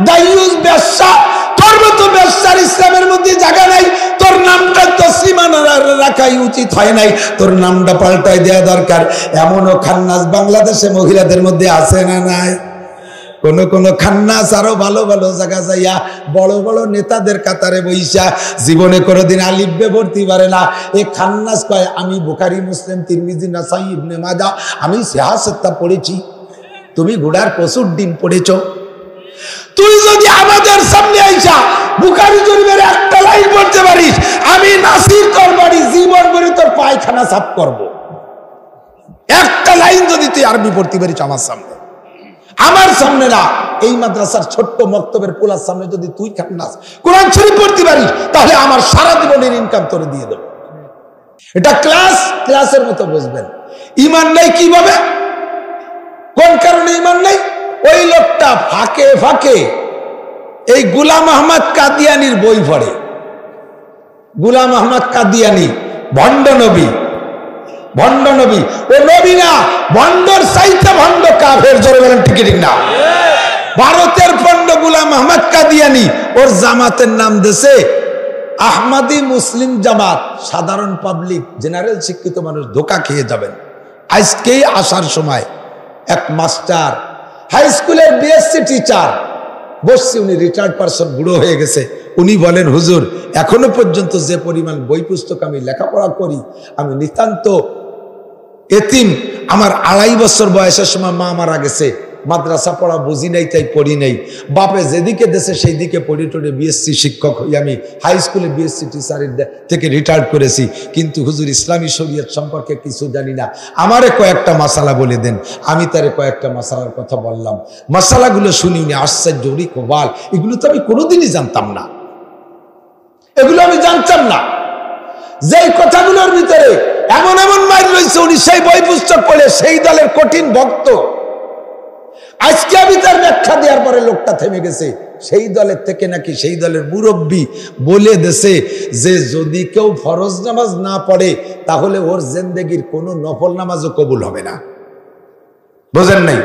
দাইয়ুস ব্যবসা, তোর মতো ব্যবসার ইসলামের মধ্যে জায়গা নাই। তোর নামটা তসলিমা রাখাই উচিত হয় নাই, তোর নামটা পাল্টাই দেওয়া দরকার। এমনও খান্নাস বাংলাদেশে মহিলাদের মধ্যে আছে না নাই? কোন খান্নাস আরো ভালো ভালো জায়গা যাইয়া বড় বড় নেতাদের কাতারে বইসা জীবনে কোনোদিন আলিফ বে পড়তে পারে না। এই খান্নাস কয় আমি বুখারী, মুসলিম, তিরমিজি, নাসাই, ইবনে মাজাহ, আমি সিয়াসতটা পড়েছি। তুমি ঘোড়ার পশুর ডিম পড়েছো। তুই যদি আমাদের সামনে আইসা বুখারী শরীফের একটা লাইন পড়তে পারিস, আমি নাসির তোর বাড়ি জীবন ভরে তোর পায়খানা সাফ করব। একটা লাইন যদি তুই আরবি পড়তে পারিস আমার সামনে না, এই মাদ্রাসার ছোট্ট মক্তবের পোলার সামনে যদি তুই খান্নাস কোরআন শরীফ পড়তে পারিস, তাহলে আমার সারা জীবনের ইনকাম তোরে দিয়ে দেব। এটা ক্লাসের মতো বুঝবেন। ঈমান নাই কিভাবে, কোন কারণে ঈমান নাই? ওই লোকটা ফাঁকে ফাঁকে এই গোলাম আহমদ কাদিয়ানির বই পড়ে। গোলাম আহমদ কাদিয়ানি ভণ্ড নবী, ভণ্ড নবী। ও নবী না, ভণ্ডর চাইতে ভণ্ড কাফের। জোরে বলেন ঠিক না? ভারতের ভণ্ড গোলাম আহমদ কাদিয়ানি, ওর জামাতের নাম দেশে আহমদি মুসলিম জামাত। সাধারণ পাবলিক, জেনারেল শিক্ষিত মানুষ ধোকা খেয়ে যাবেন। আজকেই আসার সময় এক মাস্টার, হাই স্কুলের বিএসসি টিচার বসছে, উনি রিটায়ার্ড পারসন, বুড়ো হয়ে গেছে। উনি বলেন, হুজুর এখনো পর্যন্ত যে পরিমাণ বই পুস্তক আমি লেখাপড়া করি, আমি নিতান্ত এতিম। আমার 2.5 বছর বয়সের সময় মা মারা গেছে, মাদ্রাসা পড়া বুঝি নাই, তাই পড়ি নাই। বাপে যেদিকে দেশে সেই দিকে পড়ি টড়ে বিএসসি শিক্ষক হই। আমি হাই স্কুলে বিএসসি টিচারের থেকে রিটায়ার্ড করেছি, কিন্তু হুজুর ইসলামী শরীয়ত সম্পর্কে কিছু জানি না। আমারে কয়েকটা মাসালা বলে দেন। আমি তারে কয়েকটা মাসালার কথা বললাম। মাসালাগুলো শুনি উনি আশ্চর্য, উনি কোবাল, এগুলো তো আমি কোনোদিনই জানতাম না, এগুলো আমি জানতাম না। যেই কথাগুলোর ভিতরে এমন এমন মাইল রয়েছে, উনি সেই বই পুস্তক পড়ে সেই দলের কঠিন ভক্ত। আজকে আমি তার ব্যাখ্যা দেওয়ার পরে লোকটা থেমে গেছে। সেই দলের থেকে নাকি সেই দলের মুরব্বী বলে দেশে যে যদি কেউ ফরজ নামাজ না পড়ে, তাহলে ওর জিন্দেগির কোনো নফল নামাজও কবুল হবে না। বুঝেন নাই?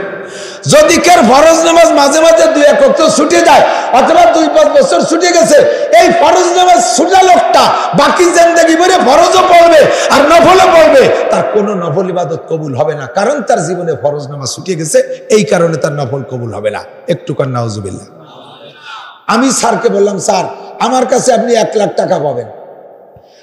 যদি কেউ ফরজ নামাজ মাঝে মাঝে 2-1 ওয়াক্ত ছুটে যায়, অথবা 2-5 বছর ছুটে গেছে, এই ফরজ নামাজ ছুটা লোকটা বাকি জিন্দেগি ভরে ফরজও পড়বে আর নফলও পড়বে, তার কোনো নফল ইবাদত কবুল হবে না। কারণ তার জীবনে ফরজ নামাজ ছুটে গেছে, এই কারণে তার নফল কবুল হবে না। একটু কান নাউজুবিল্লাহ। আমি স্যারকে বললাম, স্যার আমার কাছে আপনি 1 লাখ টাকা পাবেন,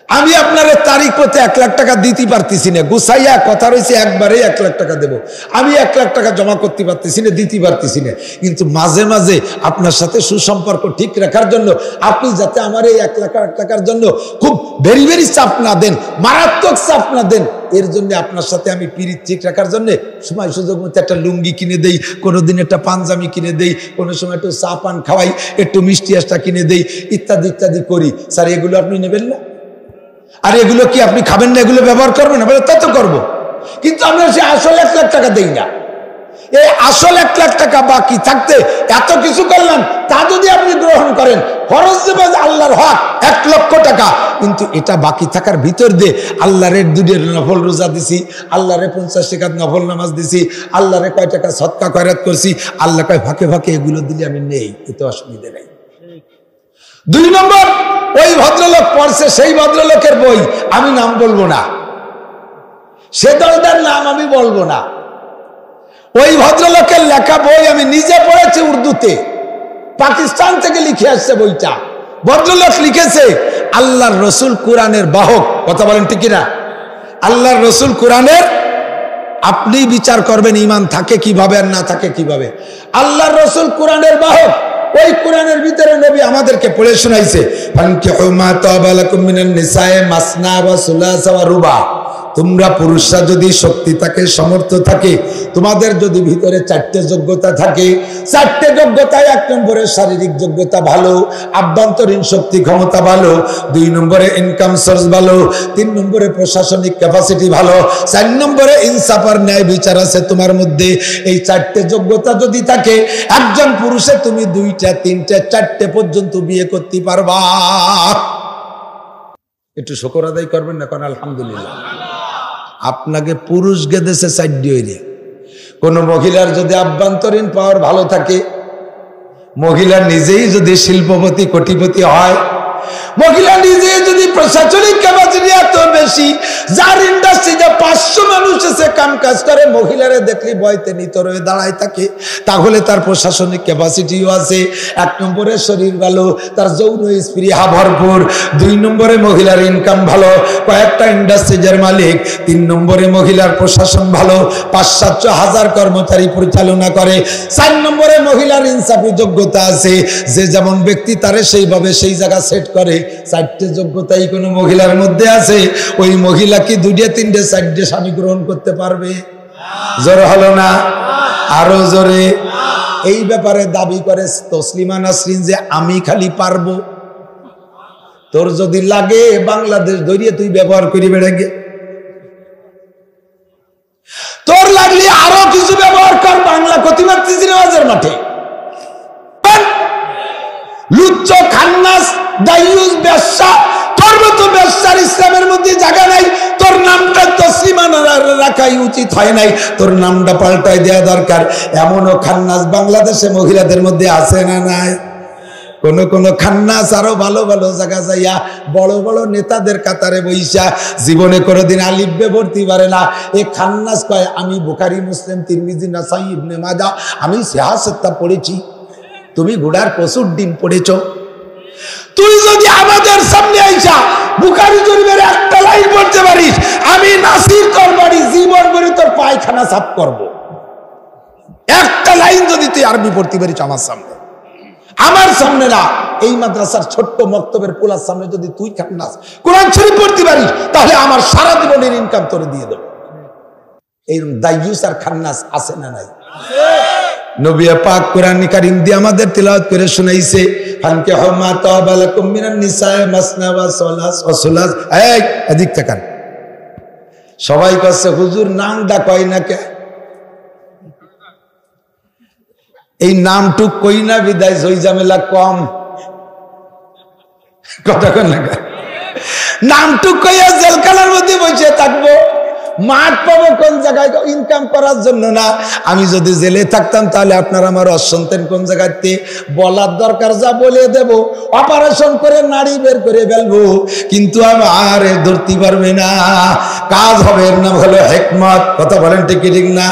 আমি আপনার তারিখ পথে 1 লাখ টাকা দিতে পারতেছি না। গুছাইয়া কথা রয়েছে একবারে 1 লাখ টাকা দেব, আমি 1 লাখ টাকা জমা করতে পারতেছি না, দিতে পারতেছি না। কিন্তু মাঝে মাঝে আপনার সাথে সুসম্পর্ক ঠিক রাখার জন্য আপনি যাতে আমার এই 1 লাখ টাকার জন্য খুব ভেরি ভেরি চাপ না দেন, মারাত্মক চাপ না দেন, এর জন্য আপনার সাথে আমি পিরিত ঠিক রাখার জন্য সময় সুযোগ মতো একটা লুঙ্গি কিনে দেই, কোনোদিন একটা পাঞ্জাবি কিনে দেই, কোনো সময় একটু চা পান খাওয়াই, একটু মিষ্টি আশটা কিনে দেই, ইত্যাদি ইত্যাদি করি। স্যার এগুলো আপনি নেবেন না? আর এগুলো কি আপনি খাবেন না, এগুলো ব্যবহার করবেন না? বলে তা তো করবো, কিন্তু আমরা সে আসল 1 লাখ টাকা দেই না। এই আসল 1 লাখ টাকা বাকি থাকতে এত কিছু করলাম, তা যদি আপনি গ্রহণ করেন, ফরজ নামাজ আল্লাহর হক 1 লক্ষ টাকা, কিন্তু এটা বাকি থাকার ভিতর দিয়ে আল্লাহর 2 নফল রোজা দিছি, আল্লাহরে 50 টাকা নফল নামাজ দিছি, আল্লাহরে কয় টাকা সদকা খয়রাত করছি, আল্লাহ কয় ফাঁকে ফাঁকে এগুলো দিলে আমি নেই, এতে অসুবিধা নেই। 2 নম্বর, ওই ভদ্রলোক পড়ছে সেই ভদ্রলোকের বই, আমি নাম বলবো না, সে দলটার নাম আমি বলবো না। ওই ভদ্রলোকের লেখা বই আমি নিজে পড়েছি উর্দুতে, পাকিস্তান থেকে লিখে আসছে বইটা। ভদ্রলোক লিখেছে আল্লাহর রসুল কোরআনের বাহক। কথা বলেন ঠিক না? আল্লাহর রসুল কোরআনের, আপনি বিচার করবেন ঈমান থাকে কিভাবে আর না থাকে কিভাবে। আল্লাহর রসুল কোরআনের বাহক। ওই কোরআনের ভিতরে নবী আমাদেরকে পড়ে শোনাইছে, ফানকিহু মা তাবা লাকুম মিনান নিসায়ে মাসনা ওয়া সুলাসা ওয়া রুবা। তোমরা পুরুষরা যদি শক্তি থাকে, সামর্থ্য থাকে, তোমাদের যদি ভিতরে 4টে যোগ্যতা থাকে, 4টে যোগ্যতায় 1 নম্বরে শারীরিক যোগ্যতা ভালো, আভ্যন্তরীণ শক্তি ক্ষমতা ভালো, 2 নম্বরে ইনকাম সোর্স ভালো, 3 নম্বরে প্রশাসনিক ক্যাপাসিটি ভালো, 4 নম্বরে ইনসাফ আর ন্যায় বিচার আছে তোমার মধ্যে। এই 4টে যোগ্যতা যদি থাকে, একজন পুরুষে তুমি 2টা 3টে 4টে পর্যন্ত বিয়ে করতে পারবা। একটু শুকর আদায় করবেন না? কারণ আলহামদুলিল্লাহ আপনাকে পুরুষ গেদেছে 4 কোন মহিলার যদি আভ্যন্তরীণ পাওয়ার ভালো থাকে, মহিলা নিজেই যদি শিল্পপতি কোটিপতি হয়, মহিলা নিজে যদি প্রশাসনিক ক্যাপাসিটি এত বেশি, যার ইন্ডাস্ট্রিতে 500 মানুষ এসে কাম কাজ করে, মহিলারা দেখলে ভয়তে নিতর হয়ে দাঁড়ায় থাকে, তাহলে তার প্রশাসনিক ক্যাপাসিটিও আছে। 1 নম্বরে শরীর ভালো, তার যৌন স্পৃহা ভরপুর। 2 নম্বরে মহিলার ইনকাম ভালো, কয়েকটা ইন্ডাস্ট্রিজের মালিক। 3 নম্বরে মহিলার প্রশাসন ভালো, 500-700 হাজার কর্মচারী পরিচালনা করে। 4 নম্বরে মহিলার ইনসাফি যোগ্যতা আছে, যে যেমন ব্যক্তি তারে সেইভাবে সেই জায়গা সেট করে। 4টে যোগ্যতাই কোনো মহিলার মধ্যে আছে। ওই মহিলা কি 2টে 3টে 4টে স্বামী গ্রহণ করতে পারবে? জোরে হলো না? আরো জোরে। এই ব্যাপারে দাবি করে তসলিমা নাসরিন যে আমি খালি পারবো। তোর যদি লাগে বাংলাদেশ ধরিয়ে তুই ব্যবহার করি বেড়ে, তোর লাগলে আরো কিছু ব্যবহার কর, বাংলা কতিবার তিজিরাজের মাঠে। লুচ্চ, খান্নাস, দাইয়ুস, বেশ্যা, তোর মতো বেশ্যার ইসলামের মধ্যে জায়গা নাই। তোর নামটা তসলিমা রাখাই উচিত হয় নাই, তোর নামটা পাল্টাই দেওয়া দরকার। এমনও খান্নাস বাংলাদেশে মহিলাদের মধ্যে আছে না নাই? কোন খান্নাস আরো ভালো ভালো জায়গা যাইয়া বড় বড় নেতাদের কাতারে বইসা জীবনে কোনোদিন আলিফবে ভর্তি পারে না। এই খান্নাস কয় আমি বুখারী, মুসলিম, তিরমিজি, নাসাই, ইবনে মাজাহ, আমি সিয়াসতটা পড়েছি। তুমি ঘোড়ার পশুর ডিম পড়েছ। তুই যদি আমাদের সামনে আইসা বুখারী শরীফের একটা লাইন পড়তে পারিস, আমি নাসির তোর বাড়ি জীবন করে তোর পায়খানা সাফ করব। একটা লাইন যদি তুই আরবি পড়তে পারিস আমার সামনে না, এই মাদ্রাসার ছোট্ট মক্তবের পোলার সামনে যদি তুই খান্নাস কোরআন শরীফ পড়তে পারিস, তাহলে আমার সারা জীবনের ইনকাম তোরে দিয়ে দেব। এইরকম দাইয়ুস আর খান্নাস আছে না নাই? নবী পাক কোরআন কারীম দিয়ে আমাদের তেলাওয়াত করে শুনাইছে, ফানকিহু মা তাবা লাকুম মিনান নিসাই মাসনা ওয়া সুলাস। এই এদিক তাকান। সবাই কাছে হুজুর নামটা কয় না কে? এই নামটুক কই না বিদায় জয় ঝামেলা কম। কথা কন না, নামটুক কইয়া জেলখানার মধ্যে বসে থাকবো, মাঠ পাবো কোন জায়গায় ইনকাম করার জন্য না। আমি যদি জেলে থাকতাম তাহলে আপনারা আমার অসন্তান কোন জায়গাতে বলার দরকার যা বলে দেব, অপারেশন করে নাড়ি বের করে ফেলবো, কিন্তু আমার ধরতে পারবে না। কাজ হবে, এর নাম হলো হিকমত। কথা বলেন ঠিক ঠিক না?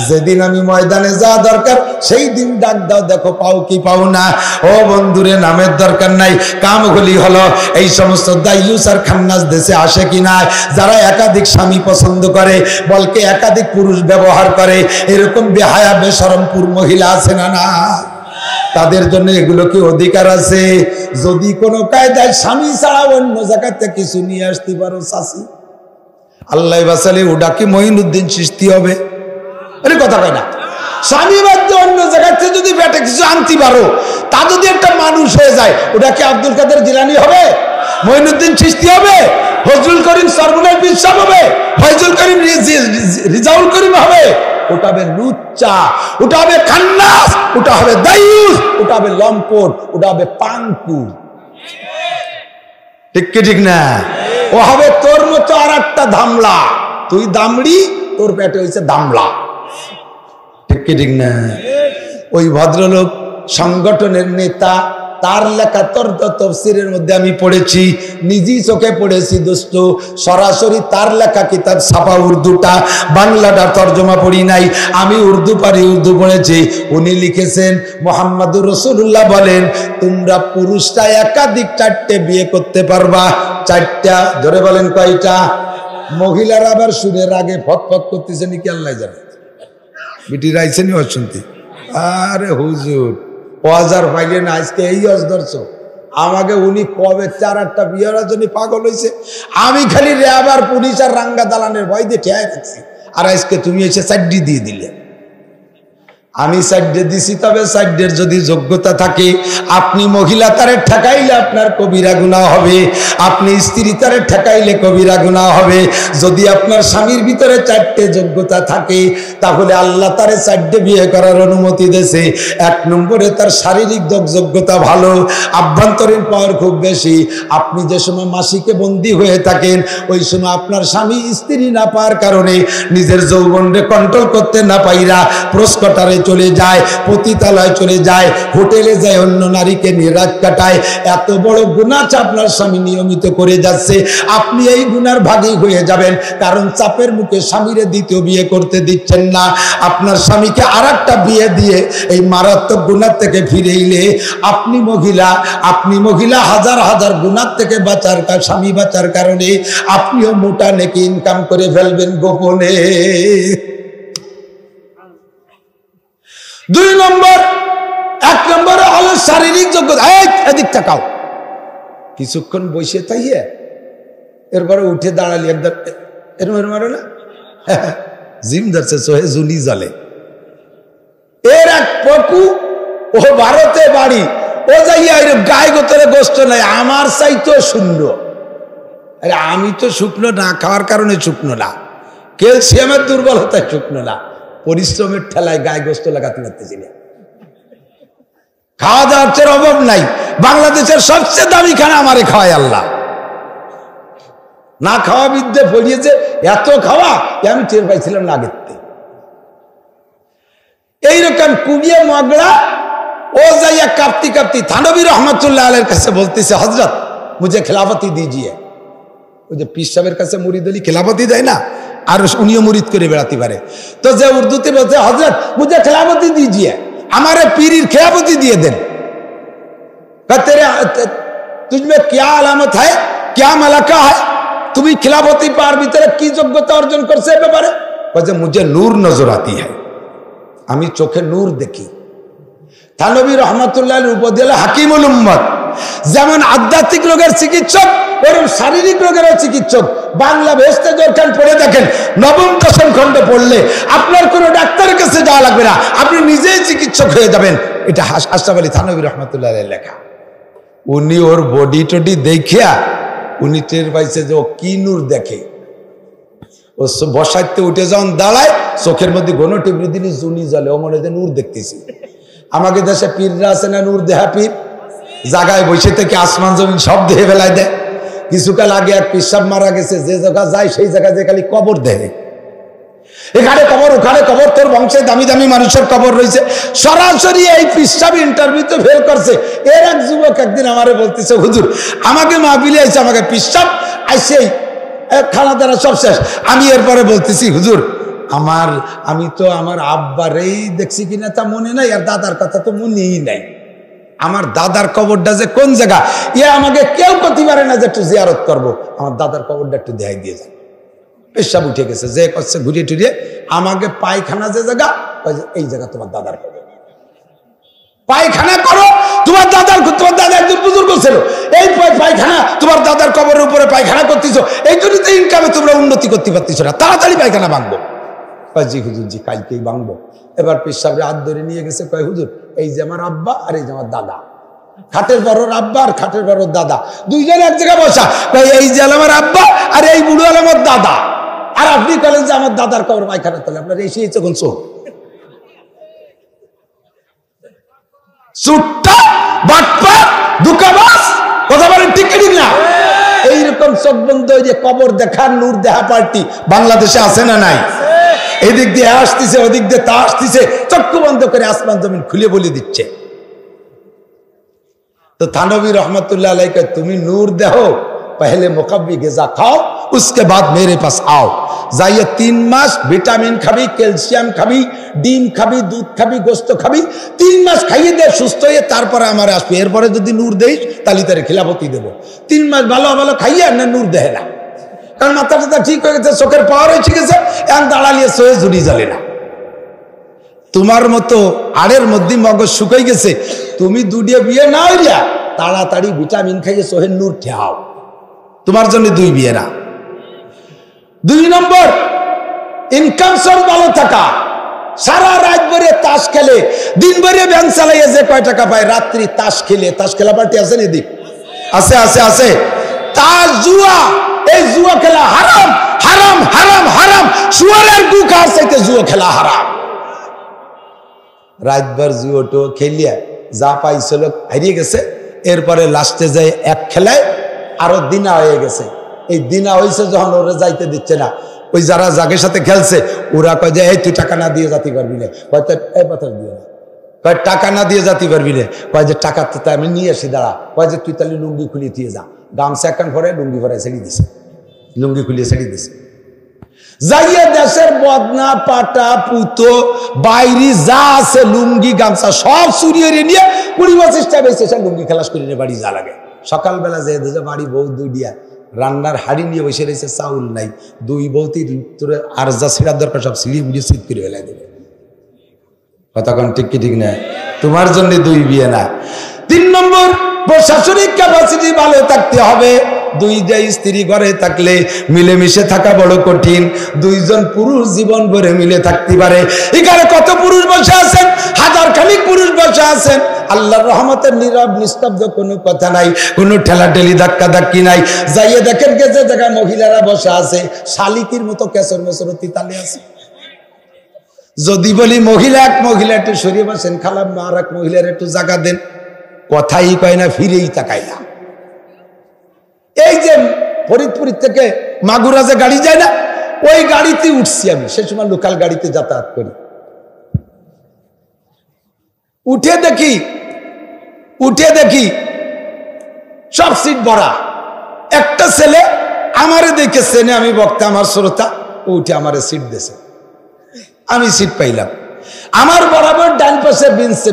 যেদিন আমি ময়দানে যা দরকার সেই দিন ডাক দাও, দেখো পাও কি পাও না। ও বন্ধুরে, নামের দরকার নাই, কামগুলি হলো এই সমস্ত দাইয়ুস আর খান্নাস দেশে আসে কিনা, যারা একাধিক স্বামী পছন্দ করে, বলকে একাধিক পুরুষ ব্যবহার করে, এরকম বেহায়া বেশরমপুর মহিলা আছে না না? তাদের জন্য এগুলো কি অধিকার আছে? যদি কোনো কায়দায় স্বামী ছাড়া অন্য জায়গাতে কিছু নিয়ে আসতে পারো চাষি, আল্লাহ বাসালে ওটা কি মঈনুদ্দিন চিশতি হবে? আরে কথা কয় না। স্বামী বাদ অন্য জায়গাতে যদি বেটে কিছু আনতে পারো, তা যদি একটা মানুষ হয়ে যায়, ওটা কি আব্দুল কাদের জিলানী হবে? মঈনুদ্দিন চিশতি হবে? ফজলুল করিম সরবুনাই বিশ্বাস হবে? ফয়জুল করিম রিজাউল করিম হবে? ওটা হবে লুচ্চা, ওটা হবে খান্নাস, ওটা হবে দাইয়ুস, ওটা হবে লম্পট, ওটা হবে পাঙ্কু। ঠিক কি ঠিক না? ও হবে তোর মতো আর একটা ধামলা। তুই দামড়ি, তোর পেটে হয়েছে দামলা। ঠিক কি ঠিক না? ওই ভদ্রলোক সংগঠনের নেতা, তার লেখা তফসিরের মধ্যে আমি পড়েছি, নিজেই চোখে পড়েছি দোস্ত। সরাসরি তার লেখা কিতাব ছাপা উর্দুটা, বাংলাটা তর্জমা পড়ি নাই, আমি উর্দু পারি, উর্দু পড়েছি। উনি লিখেছেন, মুহাম্মাদুর রাসূলুল্লাহ বলেন, তোমরা পুরুষটা একাধিক 4টে বিয়ে করতে পারবা। 4টা, ধরে বলেন কয়টা? মহিলারা আবার সুরের আগে ফটফট করতেছে নাকি আল্লাহ জানে। বিটি রাইছেনি অশুনতি। আরে হুজুর ওয়াজার পাইলে না, আজকে এই অজদর্শ আমাকে উনি কবে 4-8টা বিয়ের জন্য পাগল হয়েছে। আমি খালি র্যাব আর পুলিশ আর রাঙ্গা দালানের ভয় দিয়ে ঠেয়াই রাখছি, আর আজকে তুমি এসে 4ডি দিয়ে দিলে। আমি 4ডে দিছি, তবে 4ডের যদি যোগ্যতা থাকে, আপনি মহিলা তারে ঠেকাইলে আপনার কবিরা গুনাহ হবে, আপনি স্ত্রী তারে ঠেকাইলে কবিরা গুনাহ হবে। যদি আপনার স্বামীর ভিতরে 4টে যোগ্যতা থাকে, তাহলে আল্লাহ তারে 4ডে বিয়ে করার অনুমতি দিয়েছে। 1 নম্বরে তার শারীরিক যোগ্যতা ভালো, আভ্যন্তরীণ পাওয়ার খুব বেশি। আপনি যে সময় মাসিকে বন্দী হয়ে থাকেন, ওই সময় আপনার স্বামী স্ত্রী না পাওয়ার কারণে নিজের যৌবনকে কন্ট্রোল করতে না পাইরা প্রস্কটারে চলে যায়, পতিতালয়ে চলে যায়, হোটেলে যায়, অন্য নারীকে নিয়ে রাত কাটায়। এত বড় গুনাহ আপনার স্বামী নিয়মিত করে যাচ্ছে, আপনি এই গুনার ভাগী হয়ে যাবেন। কারণ চাপের মুখে স্বামীরে দ্বিতীয় বিয়ে করতে দিচ্ছেন না। আপনার স্বামীকে আরেকটা বিয়ে দিয়ে এই মারাত্মক গুনাহ থেকে ফিরে এলে আপনি মহিলা হাজার হাজার গুনাহ থেকে বাঁচার, স্বামী বাঁচার কারণে আপনিও মোটা নেকি ইনকাম করে ফেলবেন গোপনে। 2 নম্বর, 1 নম্বরে হলো শারীরিক যোগ্যতা। এদিক তাকাও, কিছুক্ষণ বসে তাইয়ে এরপরে উঠে দাঁড়ালি একদম এরম মারো না, জিম ধরছে সোহে জুলি জলে। এর এক পকু, ও ভারতে বাড়ি, ও যাইয়া গায়ে গোতরে গোস্ত নাই, আমার চাইতো শূন্য। আরে আমি তো শুকনো না, খাওয়ার কারণে শুকনো না, ক্যালসিয়ামের দুর্বলতায় শুকনো না, পরিশ্রমের ঠেলায় গায়ে গোস্ত লাগাতে পারতেছি না। খাওয়া দাওয়ার অভাব নাই, বাংলাদেশের সবচেয়ে দামি খানা আমারে খাওয়ায় আল্লাহ। না খাওয়া বিদ্যে ফলিয়েছে, এত খাওয়া আমি টের পাইছিলাম না আগের থেকে। এইরকম কুবিয়ে মগড়া, ও যাইয়া কাঁপতি কাঁপতি থানবী রহমতুল্লাহ আলাইহির কাছে বলতেছে, হযরত মুঝে খিলাফতি দিজিয়ে। ওই যে পীর সাহেবের কাছে মুরিদ হলি খিলাফতি দেয় না, আর উনিও মুরিদ করে বেড়াতে পারে। তো যে উর্দুতে বলছে, হযরত মুঝে খিলাফতি দিজিয়ে, আমারে পীরের খিলাফতি দিয়ে দেন। তেরে তুজমে क्या আলামত है, क्या মালাকা है, তুমি খিলাফতি পাওয়ার ভিতরে কি যোগ্যতা অর্জন করছে এ ব্যাপারে? বলছে মুঝে নূর নজর আতি है, আমি চোখে নূর দেখি। থানবী রহমতুল্লাহ উপদেলা হাকিমুল উম্মত, যেমন আধ্যাত্মিক রোগের চিকিৎসক ওরকম শারীরিক রোগেরও চিকিৎসক। বাংলা বেহেশতে দরকার পড়ে দেখেন, 9ম 10ম খণ্ডে পড়লে আপনার কোনো ডাক্তারের কাছে যাওয়া লাগবে না, আপনি নিজেই চিকিৎসক হয়ে যাবেন। এটা আশরাফ আলী থানবী রহমতুল্লাহ লেখা। উনি ওর বডি টডি দেখিয়া উনি টের পাইছে যে ও কি নূর দেখে। ও বসাইতে উঠে যখন দাঁড়ায়, চোখের মধ্যে ঘন টিপড়ি দিলি জুনি জ্বলে, ও মনে হয় নূর দেখতেছি। আমাকে দেশে পীররা আছে না, নূর দেহা পীর, জায়গায় বসে থেকে আসমান জমিন সব দেহে বেলায় দেয়। কিছুকাল আগে এক পিসাব মারা গেছে, যে জায়গা যায় সেই জায়গায় যে খালি কবর দেয়, এখানে কবর ওখানে কবর, তোর বংশে দামি দামি মানুষের কবর রয়েছে। সরাসরি এই পিসাব ইন্টারভিউতে ফেল করছে। এর এক যুবক একদিন আমারে বলতেছে, হুজুর আমাকে মাহফিলে আইছে, আমাকে পিসাব আইসেই খানা দানা সব শেষ। আমি এরপরে বলতেছি, হুজুর আমি তো আমার আব্বারেই দেখছি কিনা তা মনে নাই, আর দাদার কথা তো মনেই নাই। আমার দাদার কবরটা যে কোন জায়গা আমাকে কেউ করতে পারে না যে একটু জিয়ারত করবো, আমার দাদার কবরটা একটু দেখাই দিয়ে যান। পেশাব উঠে গেছে, যে করছে ঘুরিয়ে টুরিয়ে আমাকে পায়খানা যে জায়গা, এই জায়গা তোমার দাদার কবর, পায়খানা করো তোমার দাদা একজন বুজুর্গ ছিল, এই পায়খানা তোমার দাদার কবরের উপরে পায়খানা করতেছো, এই জন্য তো ইনকামে তোমরা উন্নতি করতে পারতেছো না, তাড়াতাড়ি পায়খানা ভাঙবো। জি হুজুর, জি কালকেই ভাঙবো। এবার পেশাবের হাত ধরে নিয়ে গেছে, কয় হুজুর এই যে আমার আব্বা আর এই যে আমার দাদা, খাটের বড় আব্বা আর খাটের বড় দাদা, দুইজন এক জায়গায় বসা, এই যে আমার আব্বা আর এই বুড়ো আমার দাদা, আর আপনি বলেন যে আমার দাদার কবর পায়খানা তোলে, আপনার এসে তখন চোখ চুট্টা বাটপা দুকাবাস, কথা বলেন ঠিক ঠিক না? এইরকম চোখ বন্ধ যে কবর দেখার নূর দেখা পার্টি বাংলাদেশে আছে না নাই? এদিক দিয়ে আসতেছে, ওদিক দিয়ে তা আসতেছে, চক্ষু বন্ধ করে আসমান জমিন খুলে বলে দিচ্ছে। তো থানবী রহমতুল্লাহ আলাইহি কে তুমি নূর দেখো, पहले मुकव्वी ग़िज़ा खाओ, उसके बाद मेरे पास आओ। जाइए 3 मास विटामिन खाबी, ক্যালসিয়াম খাবি, ডিম খাবি, দুধ খাবি, গোস্ত খাবি, 3 মাস খাইয়ে দে সুস্থ হয়ে তারপরে আমার আসবে। এরপরে যদি নূর দেইস তাহলে তারে খিলাফতি দেব। 3 মাস ভালো ভালো খাইয়ে না নূর দেহে না, কারণ মাথাটা ঠিক হয়ে গেছে, চোখের পাওয়ার হয়ে গেছে, এখন দাঁড়ালিয়ে সোয়ে জুড়ি জ্বলে না। তোমার মতো আড়ের মধ্যে মগজ শুকাই গেছে, তুমি দুডিয়ে বিয়ে না হইয়া তাড়াতাড়ি ভিটামিন খাইয়ে সোহের নূর ঠেহাও, তোমার জন্য 2 বিয়ে না। 2 নম্বর ইনকাম সোর্স ভালো থাকা। সারা রাত ভরে তাস খেলে, দিন ভরে ভ্যান চালাইয়ে যে কয় টাকা পায়, রাত্রি তাস খেলা পার্টি আছে না? দিক আছে আছে আছে। তাস জুয়া, এই জুয়া খেলা হারাম হারাম হারাম হারাম, শুয়ারের গু খাওয়ার চাইতে জুয়া খেলা হারাম। রাতভর জুয়োটো খেলিয়া যা পাইছিল হারিয়ে গেছে, এরপরে লাস্টে যায় এক খেলায় আরো দিনা হয়ে গেছে। এই দিনা হয়েছে যখন ওরা যাইতে দিচ্ছে না, ওই যারা জাগের সাথে খেলছে ওরা কয় যে এই তুই টাকা না দিয়ে জাতি পারবি না, হয়তো এই কথা দিয়ে না, কয় টাকা না দিয়ে জাতি পারবি না, কয় যে টাকা তো আমি নিয়ে আসি দাঁড়া, কয় যে তুই তাহলে লুঙ্গি খুলিয়ে দিয়ে যা, গামছা একখান পরে লুঙ্গি পরে ছেড়ে দিছে, লুঙ্গি খুলিয়ে ছেড়ে দিছে। যাইয়ে দেশের বদনা পাটা পুতো বাইরে যা আছে লুঙ্গি গামছা সব চুরিয়ে নিয়ে 20-25টা বেশি সে লুঙ্গি খেলাস করে নিয়ে বাড়ি যা লাগে। সকালবেলা যে দেখে বাড়ি বউ দুই দিয়া রান্নার হাড়ি নিয়ে বসে রয়েছে, চাউল নাই, দুই বউতি তোরে আর যা ছিঁড়ার দরকার সব সিঁড়ি বুড়িয়ে শীত করে ফেলাই দেবে। কতক্ষণ ঠিক কি ঠিক না? তোমার জন্য দুই বিয়ে না। 3 নম্বর, প্রশাসনিক ক্যাপাসিটি ভালো থাকতে হবে। 2টা স্ত্রী ঘরে থাকলে মিলেমিশে থাকা বড় কঠিন। 2জন পুরুষ জীবন ভরে মিলে থাকতে পারে। এখানে কত পুরুষ বসে আছেন, হাজার খানিক পুরুষ বসে আছেন, আল্লাহর রহমতের নীরব নিস্তব্ধ, কোনো কথা নাই, কোনো ঠেলাঠেলি ধাক্কা ধাক্কি নাই। যাইয়ে দেখেন যে জায়গায় মহিলারা বসে আছে শালিকির মতো কেসর মেসর তিতালে আছে। যদি বলি মহিলা এক মহিলা একটু সরিয়ে বসেন, খালাম আর এক মহিলার একটু জায়গা দেন, কথাই কয় না, ফিরেই তাকায় না। এই যে ফরিদপুর থেকে মাগুরা যে গাড়ি যায় না, ওই গাড়িতে উঠছি আমি, সে সময় লোকাল গাড়িতে যাতায়াত করি। উঠে দেখি সব সিট ভরা। একটা ছেলে আমারে দেখে চেনে, আমি বক্তা, আমার শ্রোতা, উঠে আমারে সিট দিয়েছে, আমি সিট পাইলাম। আমার বরাবর ডান পাশে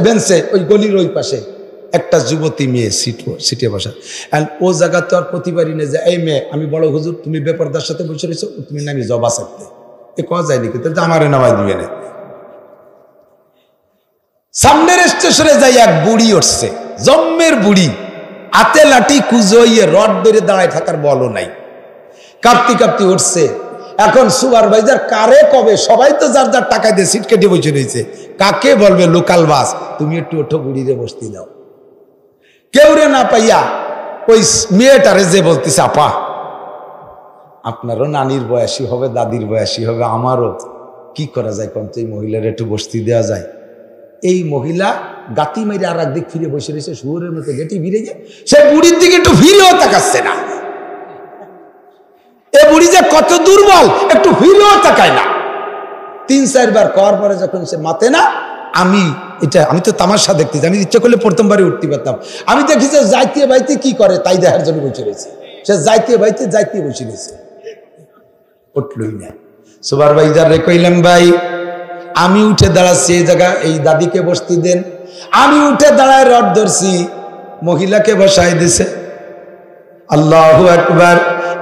বেঞ্চে ওই গলির ওই পাশে একটা যুবতী মেয়ে সিটে বসা। ও জায়গা তো আর প্রতিবারই নেই যে এই মেয়ে, আমি বড় হুজুর, তুমি বেপরদার সাথে বসে রয়েছো, তুমি নামি জবা চাইতে, এ কওয়া যায়নি, কিন্তু আমারে নামাই দিবে না। সামনের স্টেশনে যাই এক বুড়ি উঠছে, জম্মের বুড়ি, হাতে লাঠি কুজোইয়ে রড ধরে দাঁড়ায় থাকার বলও নাই, কাঁপতি কাঁপতি উঠছে। এখন সুপারভাইজার কারে কবে, সবাই তো যার যার টাকা দিয়ে সিট কেটে বসে রয়েছে, কাকে বলবে লোকাল বাস, তুমি একটু ওঠো বুড়িরে বসতে দাও। কেউ রে না পাইয়া ওই মেয়েটারে যে বলতেছে, আপা আপনারও নানির বয়সী হবে, দাদির বয়সী হবে, আমারও, কি করা যায় কোন, এই মহিলার একটু বসতে দেওয়া যায়। এই মহিলা গাতি মেরে আর একদিক ফিরে বসে রয়েছে, শুয়োরের মতো গেটি ফিরে যায়, সে বুড়ির দিকে একটু ফিরেও তাকাচ্ছে না। এ বুড়ি যে কত দুর্বল, একটু ফিরেও তাকায় না। 3-4 বার করার পরে যখন সে মাতে না, আমি তো তামাশা দেখতেছি, আমি ইচ্ছা করলে প্রথমবারে উঠতে পারতাম। আমি দেখি যে যাইতে বাইতে কি করে তাই দেখার জন্য বসে রয়েছে, সে যাইতে বসে রয়েছে, উঠলই না। সুপারভাইজার রে কইলাম, ভাই আমি উঠে দাঁড়াচ্ছি, এই জায়গা এই দাদিকে বসতে দেন। আমি উঠে দাঁড়ায় রড ধরছি, মহিলাকে বসাই দিছে। আল্লাহু আকবার।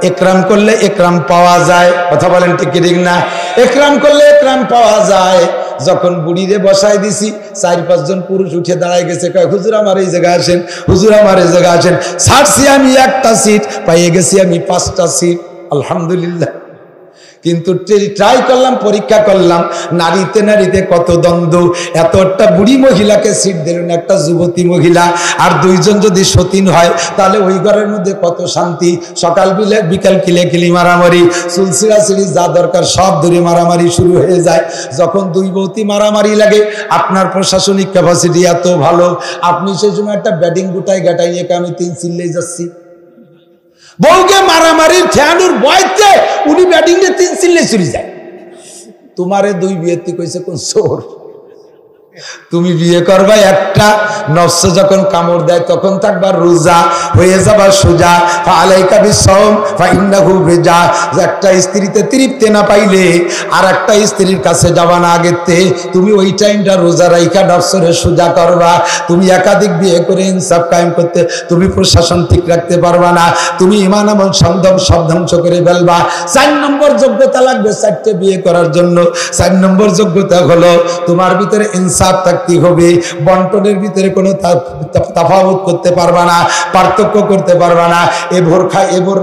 একরাম করলে একরাম পাওয়া যায়, কথা বলেন ঠিক ঠিক না? একরাম করলে একরাম পাওয়া যায়। যখন বুড়িরে বসাই দিছি, 4-5 জন পুরুষ উঠে দাঁড়ায় গেছে, কয় হুজুর আমার এই জায়গায় আসেন, হুজুর আমার এই জায়গায় আসেন। ছাড়ছি আমি একটা সিট, পাইয়ে গেছি আমি 5টা সিট, আলহামদুলিল্লাহ। কিন্তু ট্রাই করলাম, পরীক্ষা করলাম, নারীতে কত দ্বন্দ্ব। এত একটা বুড়ি মহিলাকে সিট দিলেন একটা যুবতী মহিলা, আর 2 জন যদি সতীন হয় তাহলে ওই ঘরের মধ্যে কত শান্তি। সকাল বিকাল কিলি মারামারি, চুলছিড়াছিড়ি, যা দরকার সব ধরে মারামারি শুরু হয়ে যায়। যখন 2 বৌতি মারামারি লাগে, আপনার প্রশাসনিক ক্যাপাসিটি এত ভালো, আপনি সেই সময় একটা ব্যাটিং গুটাই গাটাই নিয়ে আমি 3 চিল্লেই যাচ্ছি। বউকে মারামারির ঠেয়ানুর বয়তে উনি ব্যাটিং এ 3 চিল্লে চুরি যায়। তোমারে 2 বিয়েতে কইছে কোন চোর, তুমি বিয়ে করবা একটা, নফস যখন কামড় দেয় তখন থাকবা রোজা, হয়ে যাবা সোজা। ফালাইকা বিসওম ফাইন্নাহু বিজা। একটা স্ত্রীতে তৃপ্তি না পাইলে আর একটা স্ত্রীর কাছে যাবা না, আগেতে তুমি ওই টাইমটা রোজা রাইখা নফসরে সোজা করবা। তুমি একাধিক বিয়ে করে ইনসাফ কায়েম করতে, তুমি প্রশাসন ঠিক রাখতে পারবা না, তুমি ঈমান আমল সব ধ্বংস করে ফেলবা। 4 নম্বর যোগ্যতা লাগবে 4টে বিয়ে করার জন্য। 4 নম্বর যোগ্যতা হলো তোমার ভিতরে ইনসাফ থাকতে হবে, বন্টনের ভিতরে কোনো তাফাউত করতে পারবা না, পার্থক্য করতে পারবা না। এ ভোর খায়, এ ভোর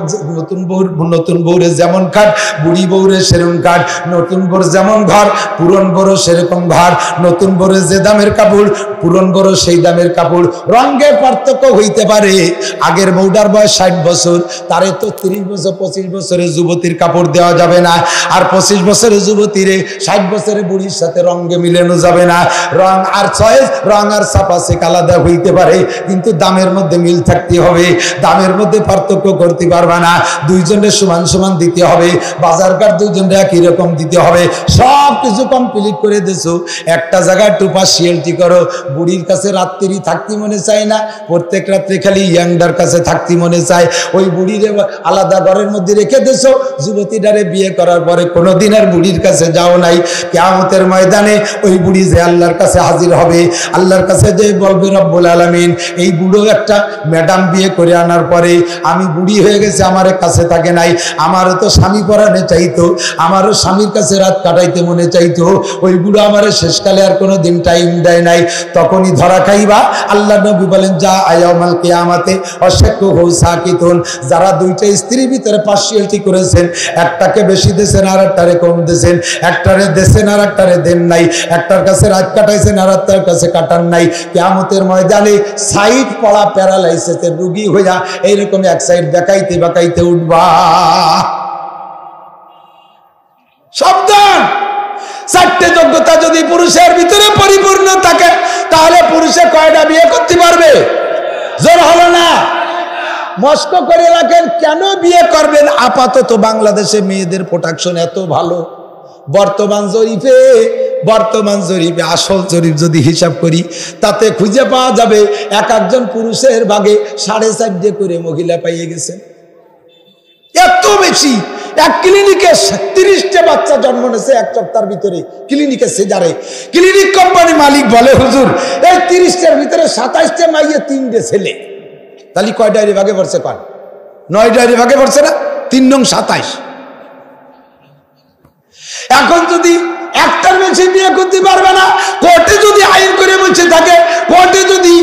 নতুন বউরে যেমন কাঠ, বুড়ি বউরে সেরকম কাঠ, নতুন বউর যেমন ঘর, পুরন বড় সেরকম ঘর, নতুন বউরে যে দামের কাপড়, পুরন বড় সেই দামের কাপড়। রঙের পার্থক্য হইতে পারে, আগের বউটার বয়স 60 বছর, তারে তো 30 বছর 25 বছরের যুবতীর কাপড় দেওয়া যাবে না, আর 25 বছরের যুবতীরে 60 বছরের বুড়ির সাথে রঙে মিলানো যাবে না। রং আর চয়েস, রং আর সাপাসেক আলাদা হইতে পারে, কিন্তু দামের মধ্যে মিল থাকতে হবে, দামের মধ্যে পার্থক্য করতে পারবে না। দুইজনের সমান সমান দিতে হবে, বাজারকার দুইজনের একই রকম দিতে হবে। সব কিছু কমপ্লিট করে দিছো, একটা জায়গায় টুপা শিয়ালটি করো। বুড়ির কাছে রাত্রি থাকতে মনে চায় না, প্রত্যেক রাত্রে খালি ইয়াংডার কাছে থাকতে মনে চায়। ওই বুড়ির আলাদা ঘরের মধ্যে রেখে দিছো, যুবতীটারে বিয়ে করার পরে কোনোদিন আর বুড়ির কাছে যাও নাই। কিয়ামতের ময়দানে ওই বুড়ি যে আল্লাহর কাছে হাজির হবে, আল্লাহর কাছে যে বলবে রব্বুল আলামিন, এই বুড়ো একটা ম্যাডাম বিয়ে করে আনার পরে আমি বুড়ি হয়ে গেছে, আমার কাছে থাকে নাই, আমারও তো স্বামী পরানে চাইতো, আমারও স্বামীর কাছে রাত কাটাইতে মনে চাইতো, ওই বুড়ো আমার শেষকালে আর কোনো দিন টাইম দেয় নাই, তখনই ধরা খাইবা। আল্লাহ নবী বলেন, যা আয়াউমাল কিয়ামাতে অশাক্কুহু সাকিতুন, যারা দুইটা স্ত্রীর ভিতরে পার্সিয়ালিটি করেছেন, একটাকে বেশি দেন আর একটারে কম দেন, একটারে দেন আর একটারে দেন নাই, একটার কাছে রাত কাটাইছেন আর একটার কাছে কাটান নাই, কিয়ামতের ময়দানে সাইড পড়া প্যারালাইসিসের রোগী হইয়া এইরকম এক সাইড দেখাইতে বাকাইতে উঠবা। সাবধান, চারটে যোগ্যতা যদি পুরুষের ভিতরে পরিপূর্ণ থাকে, তাহলে পুরুষে কয়টা বিয়ে করতে পারবে? জোর হলো না? মস্ক করে রাখেন, কেন বিয়ে করবেন? আপাতত বাংলাদেশে মেয়েদের প্রোটেকশন এত ভালো, বর্তমান জরিপে আসল জরিপ যদি হিসাব করি, তাতে খুঁজে পাওয়া যাবে এক একজন পুরুষের ভাগে 4.5 করে মহিলা পাইয়ে গেছেন। এত বেশি। এক ক্লিনিকে 30টা বাচ্চা জন্ম নিয়েছে এক সপ্তাহের ভিতরে, ক্লিনিকে সেজারে। ক্লিনিক কোম্পানি মালিক বলে, হুজুর এই 30টার ভিতরে 27টা মাইয়ে 3টে ছেলে, তাহলে কয় ডায়রি ভাগে পড়ছে? 9 ডায়রি ভাগে পড়ছে না? 3 নং 27। এখন যদি একটার বেশি বিয়ে করতে পারবে না, কোর্টে যদি আইন করে বলছে থাকে, কোর্টে যদি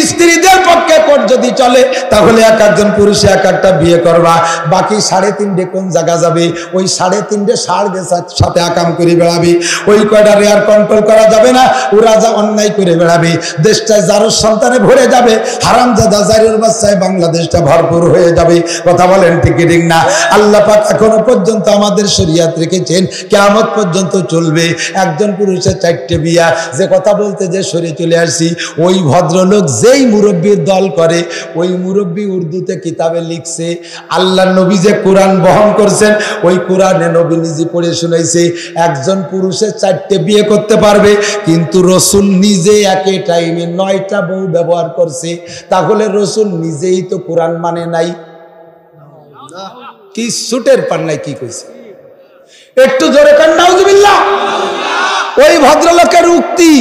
স্ত্রীদের পক্ষে কোর্ট যদি চলে, তাহলে এক একজন পুরুষে এক একটা বিয়ে করবা, বাকি 3.5 কোন জায়গা যাবে? ওই 3.5 ষাঁড়দের সাথে আকাম করে বেড়াবে, ওই কয়টা রেয়ার কন্ট্রোল করা যাবে না, ওরা যা অন্যায় করে বেড়াবে। দেশটায় জারুর সন্তানে ভরে যাবে, হারামজাদা জারির বাচ্চায় বাংলাদেশটা ভরপুর হয়ে যাবে। কথা বলেন ঠিক ঠিক না? আল্লাহ পাক এখনো পর্যন্ত আমাদের শরীয়ত রেখেছেন, কিয়ামত পর্যন্ত চলবে। একজন পুরুষের 4টে বিয়া। যে কথা বলতে যে সরে চলে আসি, ওই ভদ্রলোক যেই মুরব্বীর দল করে, ওই মুরব্বী উর্দুতে কিতাবে লিখছে, আল্লাহ নবী যে কোরআন বহন করছেন, ওই কোরআনে নবী নিজে পড়ে শুনাইছে একজন পুরুষের 4টে বিয়ে করতে পারবে, কিন্তু রসুল নিজে একে টাইমে 9টা বউ ব্যবহার করছে। তাহলে রসুল নিজেই তো কোরআন মানে নাই, কি সুটের পান্নায় কি কইছে? একটু জোরে কান নাউজুবিল্লাহ। ওই ভদ্রলোকের উক্তি,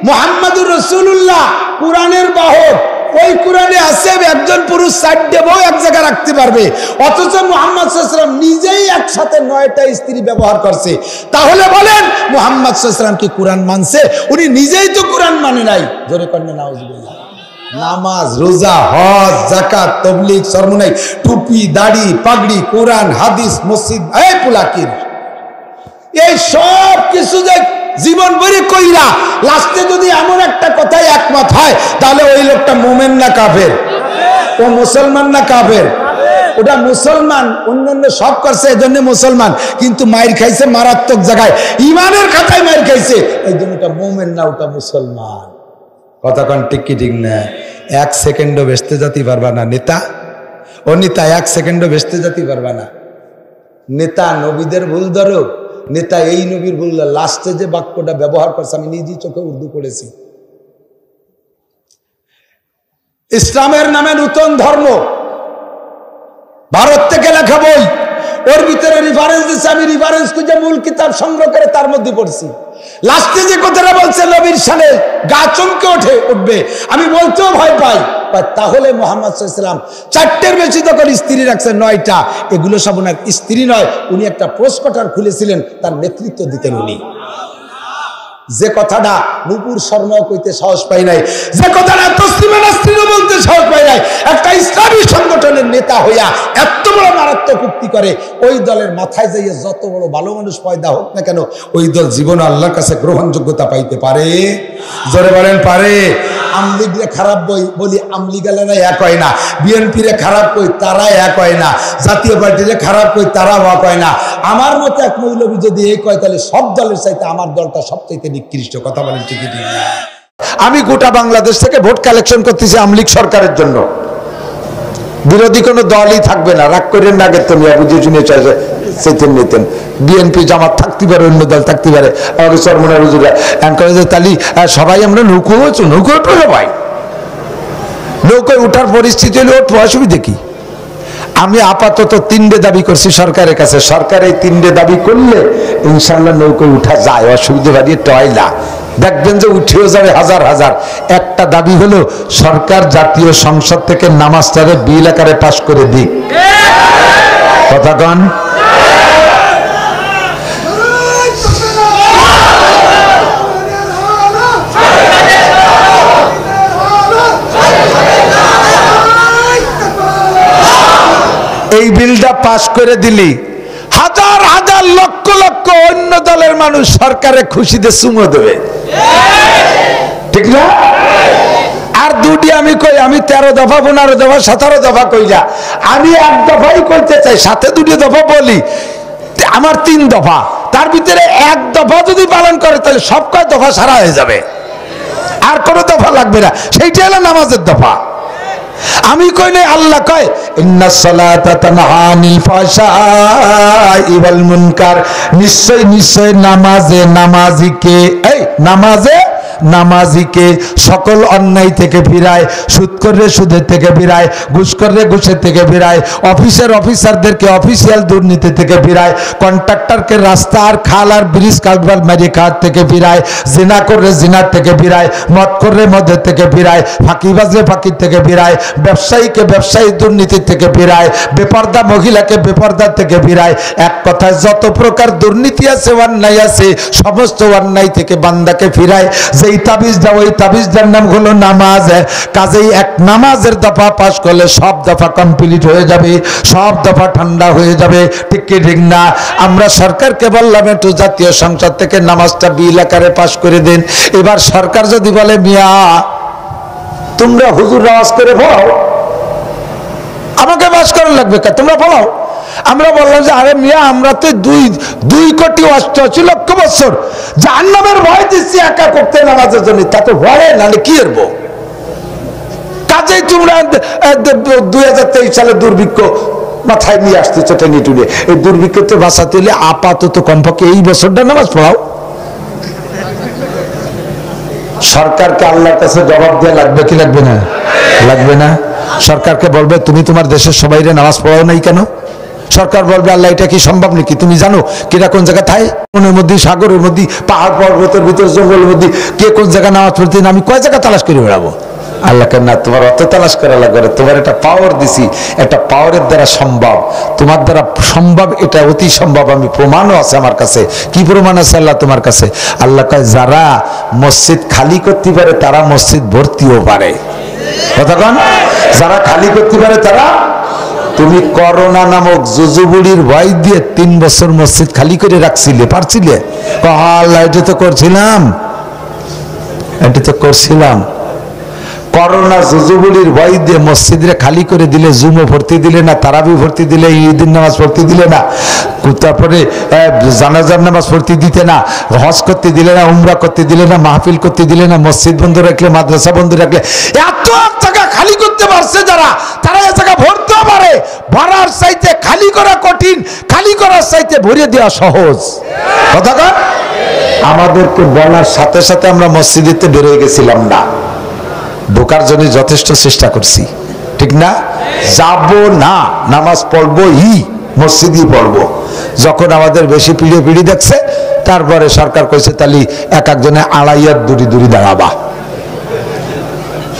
মুহাম্মাদুর রাসূলুল্লাহ কোরআনের বাহক, ওই কোরআনে আছে একজন পুরুষ 4টে বউ এক জায়গায় রাখতে পারবে, অথচ মুহাম্মদ সাল্লাল্লাহু আলাইহি ওয়াসাল্লাম নিজেই একসাথে 9টা স্ত্রী ব্যবহার করছে। তাহলে বলেন মুহাম্মদ সাল্লাল্লাহু আলাইহি ওয়াসাল্লাম কি কোরআন মানছে? উনি নিজেই তো কোরআন মানে নাই। জোরে কান নাউজুবিল্লাহ। নামাজ, রোজা, হজ, যাকাত, তাবলীগ, সরমনাই, টুপি, দাড়ি, পাগড়ি, কোরআন, হাদিস, মসজিদ, এই পুলাকির, এই সব কিছু যে জীবন ভরে কইরা লাস্টে যদি এমন একটা কথায় একমত হয়, তাহলে ওই লোকটা মুমিন না কাফের? ও মুসলমান না কাফের? ওটা মুসলমান, অন্যান্য সব করছে এজন্য মুসলমান, কিন্তু মাইর খাইছে মারাত্মক জায়গায়, ইমানের খাতায় মাইর খাইছে, এই জন্য ওটা মুমিন না, ওটা মুসলমান। কথা কন ঠিক কি ঠিক না? 1 সেকেন্ডও বেচতে যেতে পারবা না নেতা। ও নেতা 1 সেকেন্ডও বেচতে যেতে পারবা না। নেতা নবীদের ভুল ধরো, নেতা এই নবীর ভুল। লাস্টে যে বাক্যটা ব্যবহার করছে, আমি নিজেই চোখে উর্দু পড়েছি। ইসলামের নামে নতুন ধর্ম, ভারত থেকে লেখা বই, ওর ভিতরে রেফারেন্স দিচ্ছে, আমি রেফারেন্স খুঁজে মূল কিতাব সংগ্রহ করে তার মধ্যে পড়ছি। লাস্টে যে কথাটা বলছে নবীর শানে গা চমকে উঠবে, আমি বলতেও ভয় পাই। তাহলে মুহাম্মদ সাল্লাল্লাহু আলাইহি ওয়াসাল্লাম 4টের বেশি তখন স্ত্রী রাখছেন 9টা, এগুলো সব ওনার স্ত্রী নয়, উনি একটা পোস্ট কোয়ার্টার খুলেছিলেন, তার নেতৃত্ব দিতেন উনি। যে কথাটা নূপুর শর্মাও কইতে সাহস পাই নাই, যে কথাটা তসলিমা নাসরিনও বলতে সাহস পাই নাই, একটা ইসলামী সংগঠনের নেতা হইয়া এত বড় মারাত্মক কুক্তি করে, ওই দলের মাথায় যাইয়ে যত বড় ভালো মানুষ পয়দা হোক না কেন, ওই দল জীবনে আল্লাহর কাছে গ্রহণযোগ্যতা পাইতে পারে? জোরে বলেন পারে? আমলিগরে খারাপ বলি, আমলিগালেরা এক হয় না। বিএনপিরে খারাপ কই, তারা এক হয় না। জাতীয় পার্টিরে খারাপ কই, তারাও এক হয় না। আমার মতো এক মৌলবী যদি এই কয়, তাহলে সব দলের চাইতে আমার দলটা সবচাইতে নিকৃষ্ট। কথা বলেন ঠিকই ঠিক না? আমি গোটা বাংলাদেশ থেকে ভোট কালেকশন করতেছি আমলিগ সরকারের জন্য। বিরোধী কোনো দলই থাকবে না, রাগ করেন না। আগে তুমি বুঝে শুনে চেতেন নিতেন। বিএনপি জামাত থাকতে পারে, অন্য দল থাকতে পারে। আমাকে চরমনার হুজুরা তালি সবাই আমরা নৌকো হচ্ছি, নৌকো উঠবো সবাই। নৌকোয় উঠার পরিস্থিতি হলে ওঠবো, অসুবিধে কি? আমি আপাতত 3টে দাবি করছি সরকারের কাছে। সরকার এই 3টে দাবি করলে ইনশাল্লাহ নৌকোয় উঠা যায়, অসুবিধা বাড়িয়ে টয়লা। দেখবেন যে উঠেও যাবে হাজার হাজার। একটা দাবি হলো সরকার জাতীয় সংসদ থেকে নামাজটারে বিল আকারে পাশ করে দিক। কথা কন? এই বিলটা পাশ করে দিলি হাজার হাজার লক্ষ লক্ষ অন্য দলের মানুষ সরকারে খুশিতে চুমো দেবে, ঠিক না? আর দুটি আমি কই, আমি 13 দফা 15 দফা 17 দফা কইলা, আমি এক দফাই কইতে চাই, সাথে 2টি দফা বলি। আমার 3 দফা, তার ভিতরে এক দফা যদি পালন করে তাহলে সব কয় দফা সারা হয়ে যাবে, আর কোনো দফা লাগবে না। সেইটা হলো নামাজের দফা। আমি কই নাই, আল্লাহ কয় ইন্নাস সালাতা তানহা আনিল ফাহশাই ওয়াল মুনকার। নিশ্চয় নিশ্চয় নামাজিকে নামাজিকে সকল অন্যায় থেকে ফিরায়, সুদ করলে সুদের থেকে ফিরায়, ঘুষ করলে ঘুষের থেকে ফিরায়, অফিসারদেরকে অফিসিয়াল দুর্নীতি থেকে ফিরায়, কন্ট্রাক্টরকে রাস্তা আর খাল আর ব্রিজ কালভার্ট মারিয়ে খাওয়ার থেকে ফিরায়, জিনা করলে জিনার থেকে ফিরায়, মদ করলে মদের থেকে ফিরায়, ফাঁকিবাজে ফাঁকির থেকে ফিরায়, ব্যবসায়ীকে ব্যবসায়ী দুর্নীতির থেকে ফিরায়, বেপর্দা মহিলাকে বেপর্দার থেকে ফিরায়। এক কথায় যত প্রকার দুর্নীতি আছে, অন্যায় আছে, সমস্ত অন্যায় থেকে বান্দাকে ফিরায়। যেই তাবিজটা, ওই তাবিজটার নাম হলো নামাজ। কাজেই এক নামাজের দফা পাশ করলে সব দফা কমপ্লিট হয়ে যাবে, সব দফা ঠান্ডা হয়ে যাবে, ঠিক কি ঠিক না? আমরা সরকারকে বললাম একটু জাতীয় সংসদ থেকে নামাজটা বিল আকারে পাশ করে দিন। এবার সরকার যদি বলে মিয়া তোমরা হুজুর আওয়াজ করে বলো, আমাকে পাশ করা লাগবে, তোমরা বলো। আমরা বললাম যে আরে মিয়া, আমরা তো 2 কোটি 88 লক্ষ বছর জাহান্নামের ভয় দিচ্ছি একা করতে নামাজের জন্য, তা তো ভয় নাহলে কি করব? কাজেই তোমরা 2023 সালে দুর্ভিক্ষ মাথায় নিয়ে আসতেছ টেনে টুনে। এই দুর্ভিক্ষতে বাঁচাতে হলে আপাতত কমপক্ষে এই বছরটা নামাজ পড়াও। সরকারকে আল্লাহর কাছে জবাব দেওয়া লাগবে কি লাগবে না? লাগবে না? সরকারকে বলবে তুমি তোমার দেশের সবাইরে নামাজ পড়াও নাই কেন? সরকার বলবে আল্লাহ এটা কি সম্ভব নাকি? তুমি জানো কিনা কোন জায়গা থাই, মনের মধ্যে, সাগরের মধ্যে, পাহাড় পর্বতের ভিতর, জঙ্গলের মধ্যে কে কোন জায়গা নামাজ পড়তে, আমি কয় জায়গা তালাশ করে বেড়াবো? আল্লাহকে না, তোমার অত তালাশ করা লাগবে, তোমার একটা পাওয়ার দিছি, একটা পাওয়ারের দ্বারা সম্ভব, তোমার দ্বারা সম্ভব, এটা অতি সম্ভব। আমি প্রমাণও আছে আমার কাছে। কি প্রমাণ আছে আল্লাহ তোমার কাছে? আল্লাহ কয় যারা মসজিদ খালি করতে পারে তারা মসজিদ ভর্তিও পারে। কথা কন? যারা খালি করতে পারে তারা। তুমি করোনা নামক জুজুবুড়ির ভয় দিয়ে 3 বছর মসজিদ খালি করে রাখছিলে, পারছিলে? আল্লাহ এটা তো করছিলাম, এটা তো করছিলাম। করোনা জুজুবুলির ভয় দিয়ে মসজিদে খালি করে দিলে, জুমো ভর্তি দিলে না, তারাবি ভর্তি দিলে, ঈদের নামাজ ভর্তি দিলে না, তারপরে জানাজার নামাজ ভর্তি দিতে না, হজ করতে দিলে না, উমরা করতে দিলে না, মাহফিল করতে দিলে না, মসজিদ বন্ধ রাখলে, মাদ্রাসা বন্ধ রাখলে, এত জায়গা খালি করতে পারছে যারা, তারা এ জায়গা ভরতেও পারে। ভরার চাইতে খালি করা কঠিন, খালি করার চাইতে ভরিয়ে দেওয়া সহজ। কথা কন? আমাদেরকে বলার সাথে সাথে আমরা মসজিদেতে বেরোয় গেছিলাম না, ঢোকার জন্য যথেষ্ট চেষ্টা করছি, ঠিক না? যাব না, নামাজ পড়বই, মসজিদই পড়বো। যখন আমাদের বেশি পিড়ি দেখছে, তারপরে সরকার কইছে তাহলে এক একজনে 2.5 হাত দূরে দাঁড়াবা।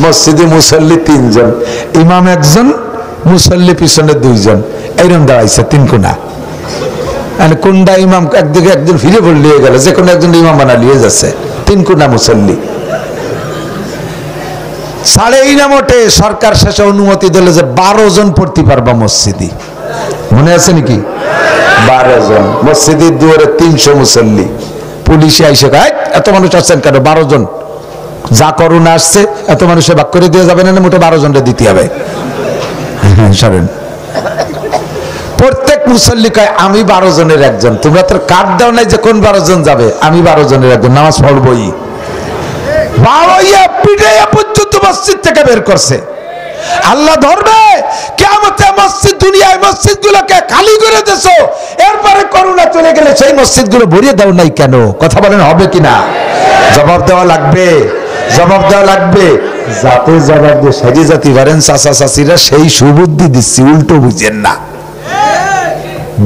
মসজিদে মুসল্লি 3 জন, ইমাম 1 জন, মুসল্লি পিছনে 2 জন, এইরকম দাঁড়াইছে 3 কোনা। কোনটা ইমাম একদিকে একজন ফিরে পড়ে নিয়ে গেল, যে কোনো একজন ইমাম বানা নিয়ে যাচ্ছে, 3 কোনা মুসল্লি। সাড়ে ইনামতে সরকার শেষে অনুমতি দিল যে 12 জন পড়তে পারবা মসজিদে। মনে আছে নাকি? 12 জন। মসজিদের দুয়ারে 300 মুসল্লি। পুলিশে আইসে গায় এত মানুষ আসছেন কেন? 12 জন। যা করোনা আসছে এত মানুষে ভাগ করে দিয়ে যাবে না, মোটে 12 জনটা দিতে হবে। সরেন। প্রত্যেক মুসল্লি কয় আমি 12 জনের একজন। তোমরা তো কার্ড দাও নাই যে কোন 12 জন যাবে। আমি 12 জনের একজন, নামাজ পড়বই। বাবাইয়া পিটাইয়া পর্যন্ত মসজিদ থেকে বের করছে। আল্লাহ ধরবে কিয়ামতে মসজিদ, দুনিয়ায় মসজিদগুলোকে খালি করে দেছো, এরপরে করোনা চলে গেলে সেই মসজিদগুলো ভরিয়ে দাও নাই কেন? কথা বলেন হবে কিনা? জবাব দেওয়া লাগবে, জবাব দেওয়া লাগবে। যাতে জবাব দিয়ে সাজি জাতি পারেন চাচা চাচিরা, সেই সুবুদ্ধি দিচ্ছি, উল্টো বুঝেন না।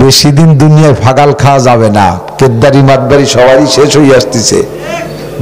বেশি দিন দুনিয়ায় ফাগাল খাওয়া যাবে না। কেদ্দারি মাতবাড়ি সবারই শেষ হয়ে আসতেছে।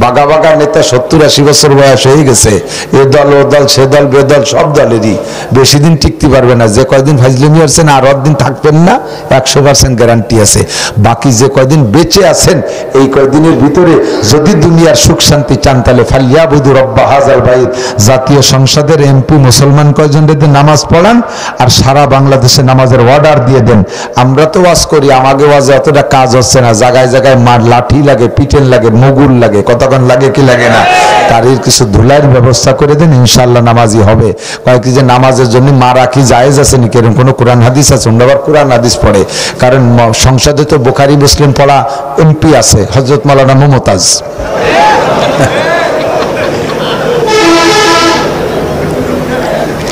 বাগা বাগা নেতা 70-80 বছর বয়স হয়ে গেছে। এ দল ও দল, সে দল বেদল, সব দলেরই বেশি দিন টিকতে পারবে না। যে কয়দিন ফাজলিমি আসছেন আর দিন থাকবেন না, 100% গ্যারান্টি আছে। বাকি যে কয়দিন বেঁচে আছেন, এই কয়দিনের ভিতরে যদি দুনিয়ার সুখ শান্তি চান, তাহলে ফালিয়াবুদু রব্বা হাযাল বাইত। জাতীয় সংসদের এমপি মুসলমান কয়জনদের নামাজ পড়ান, আর সারা বাংলাদেশে নামাজের অর্ডার দিয়ে দেন। আমরা তো ওয়াজ করি, আমাকে ওয়াজে অতটা কাজ হচ্ছে না। জায়গায় জায়গায় মার লাঠি লাগে, পিটেন লাগে, মুগুর লাগে, কতক্ষণ লাগে কি লাগে না। তারই কিছু ধুলাইয়ের ব্যবস্থা করে দেন, ইনশাল্লাহ নামাজি হবে। কয়েক যে নামাজের জন্য মারা কি জায়েজ আছে নাকি, এরকম কোনো কোরআন হাদিস আছে? আমরা আবার কোরআন হাদিস পড়ে, কারণ সংসদে তো বুখারী মুসলিম পড়া এমপি আছে, হযরত মাওলানা মুমতাজ।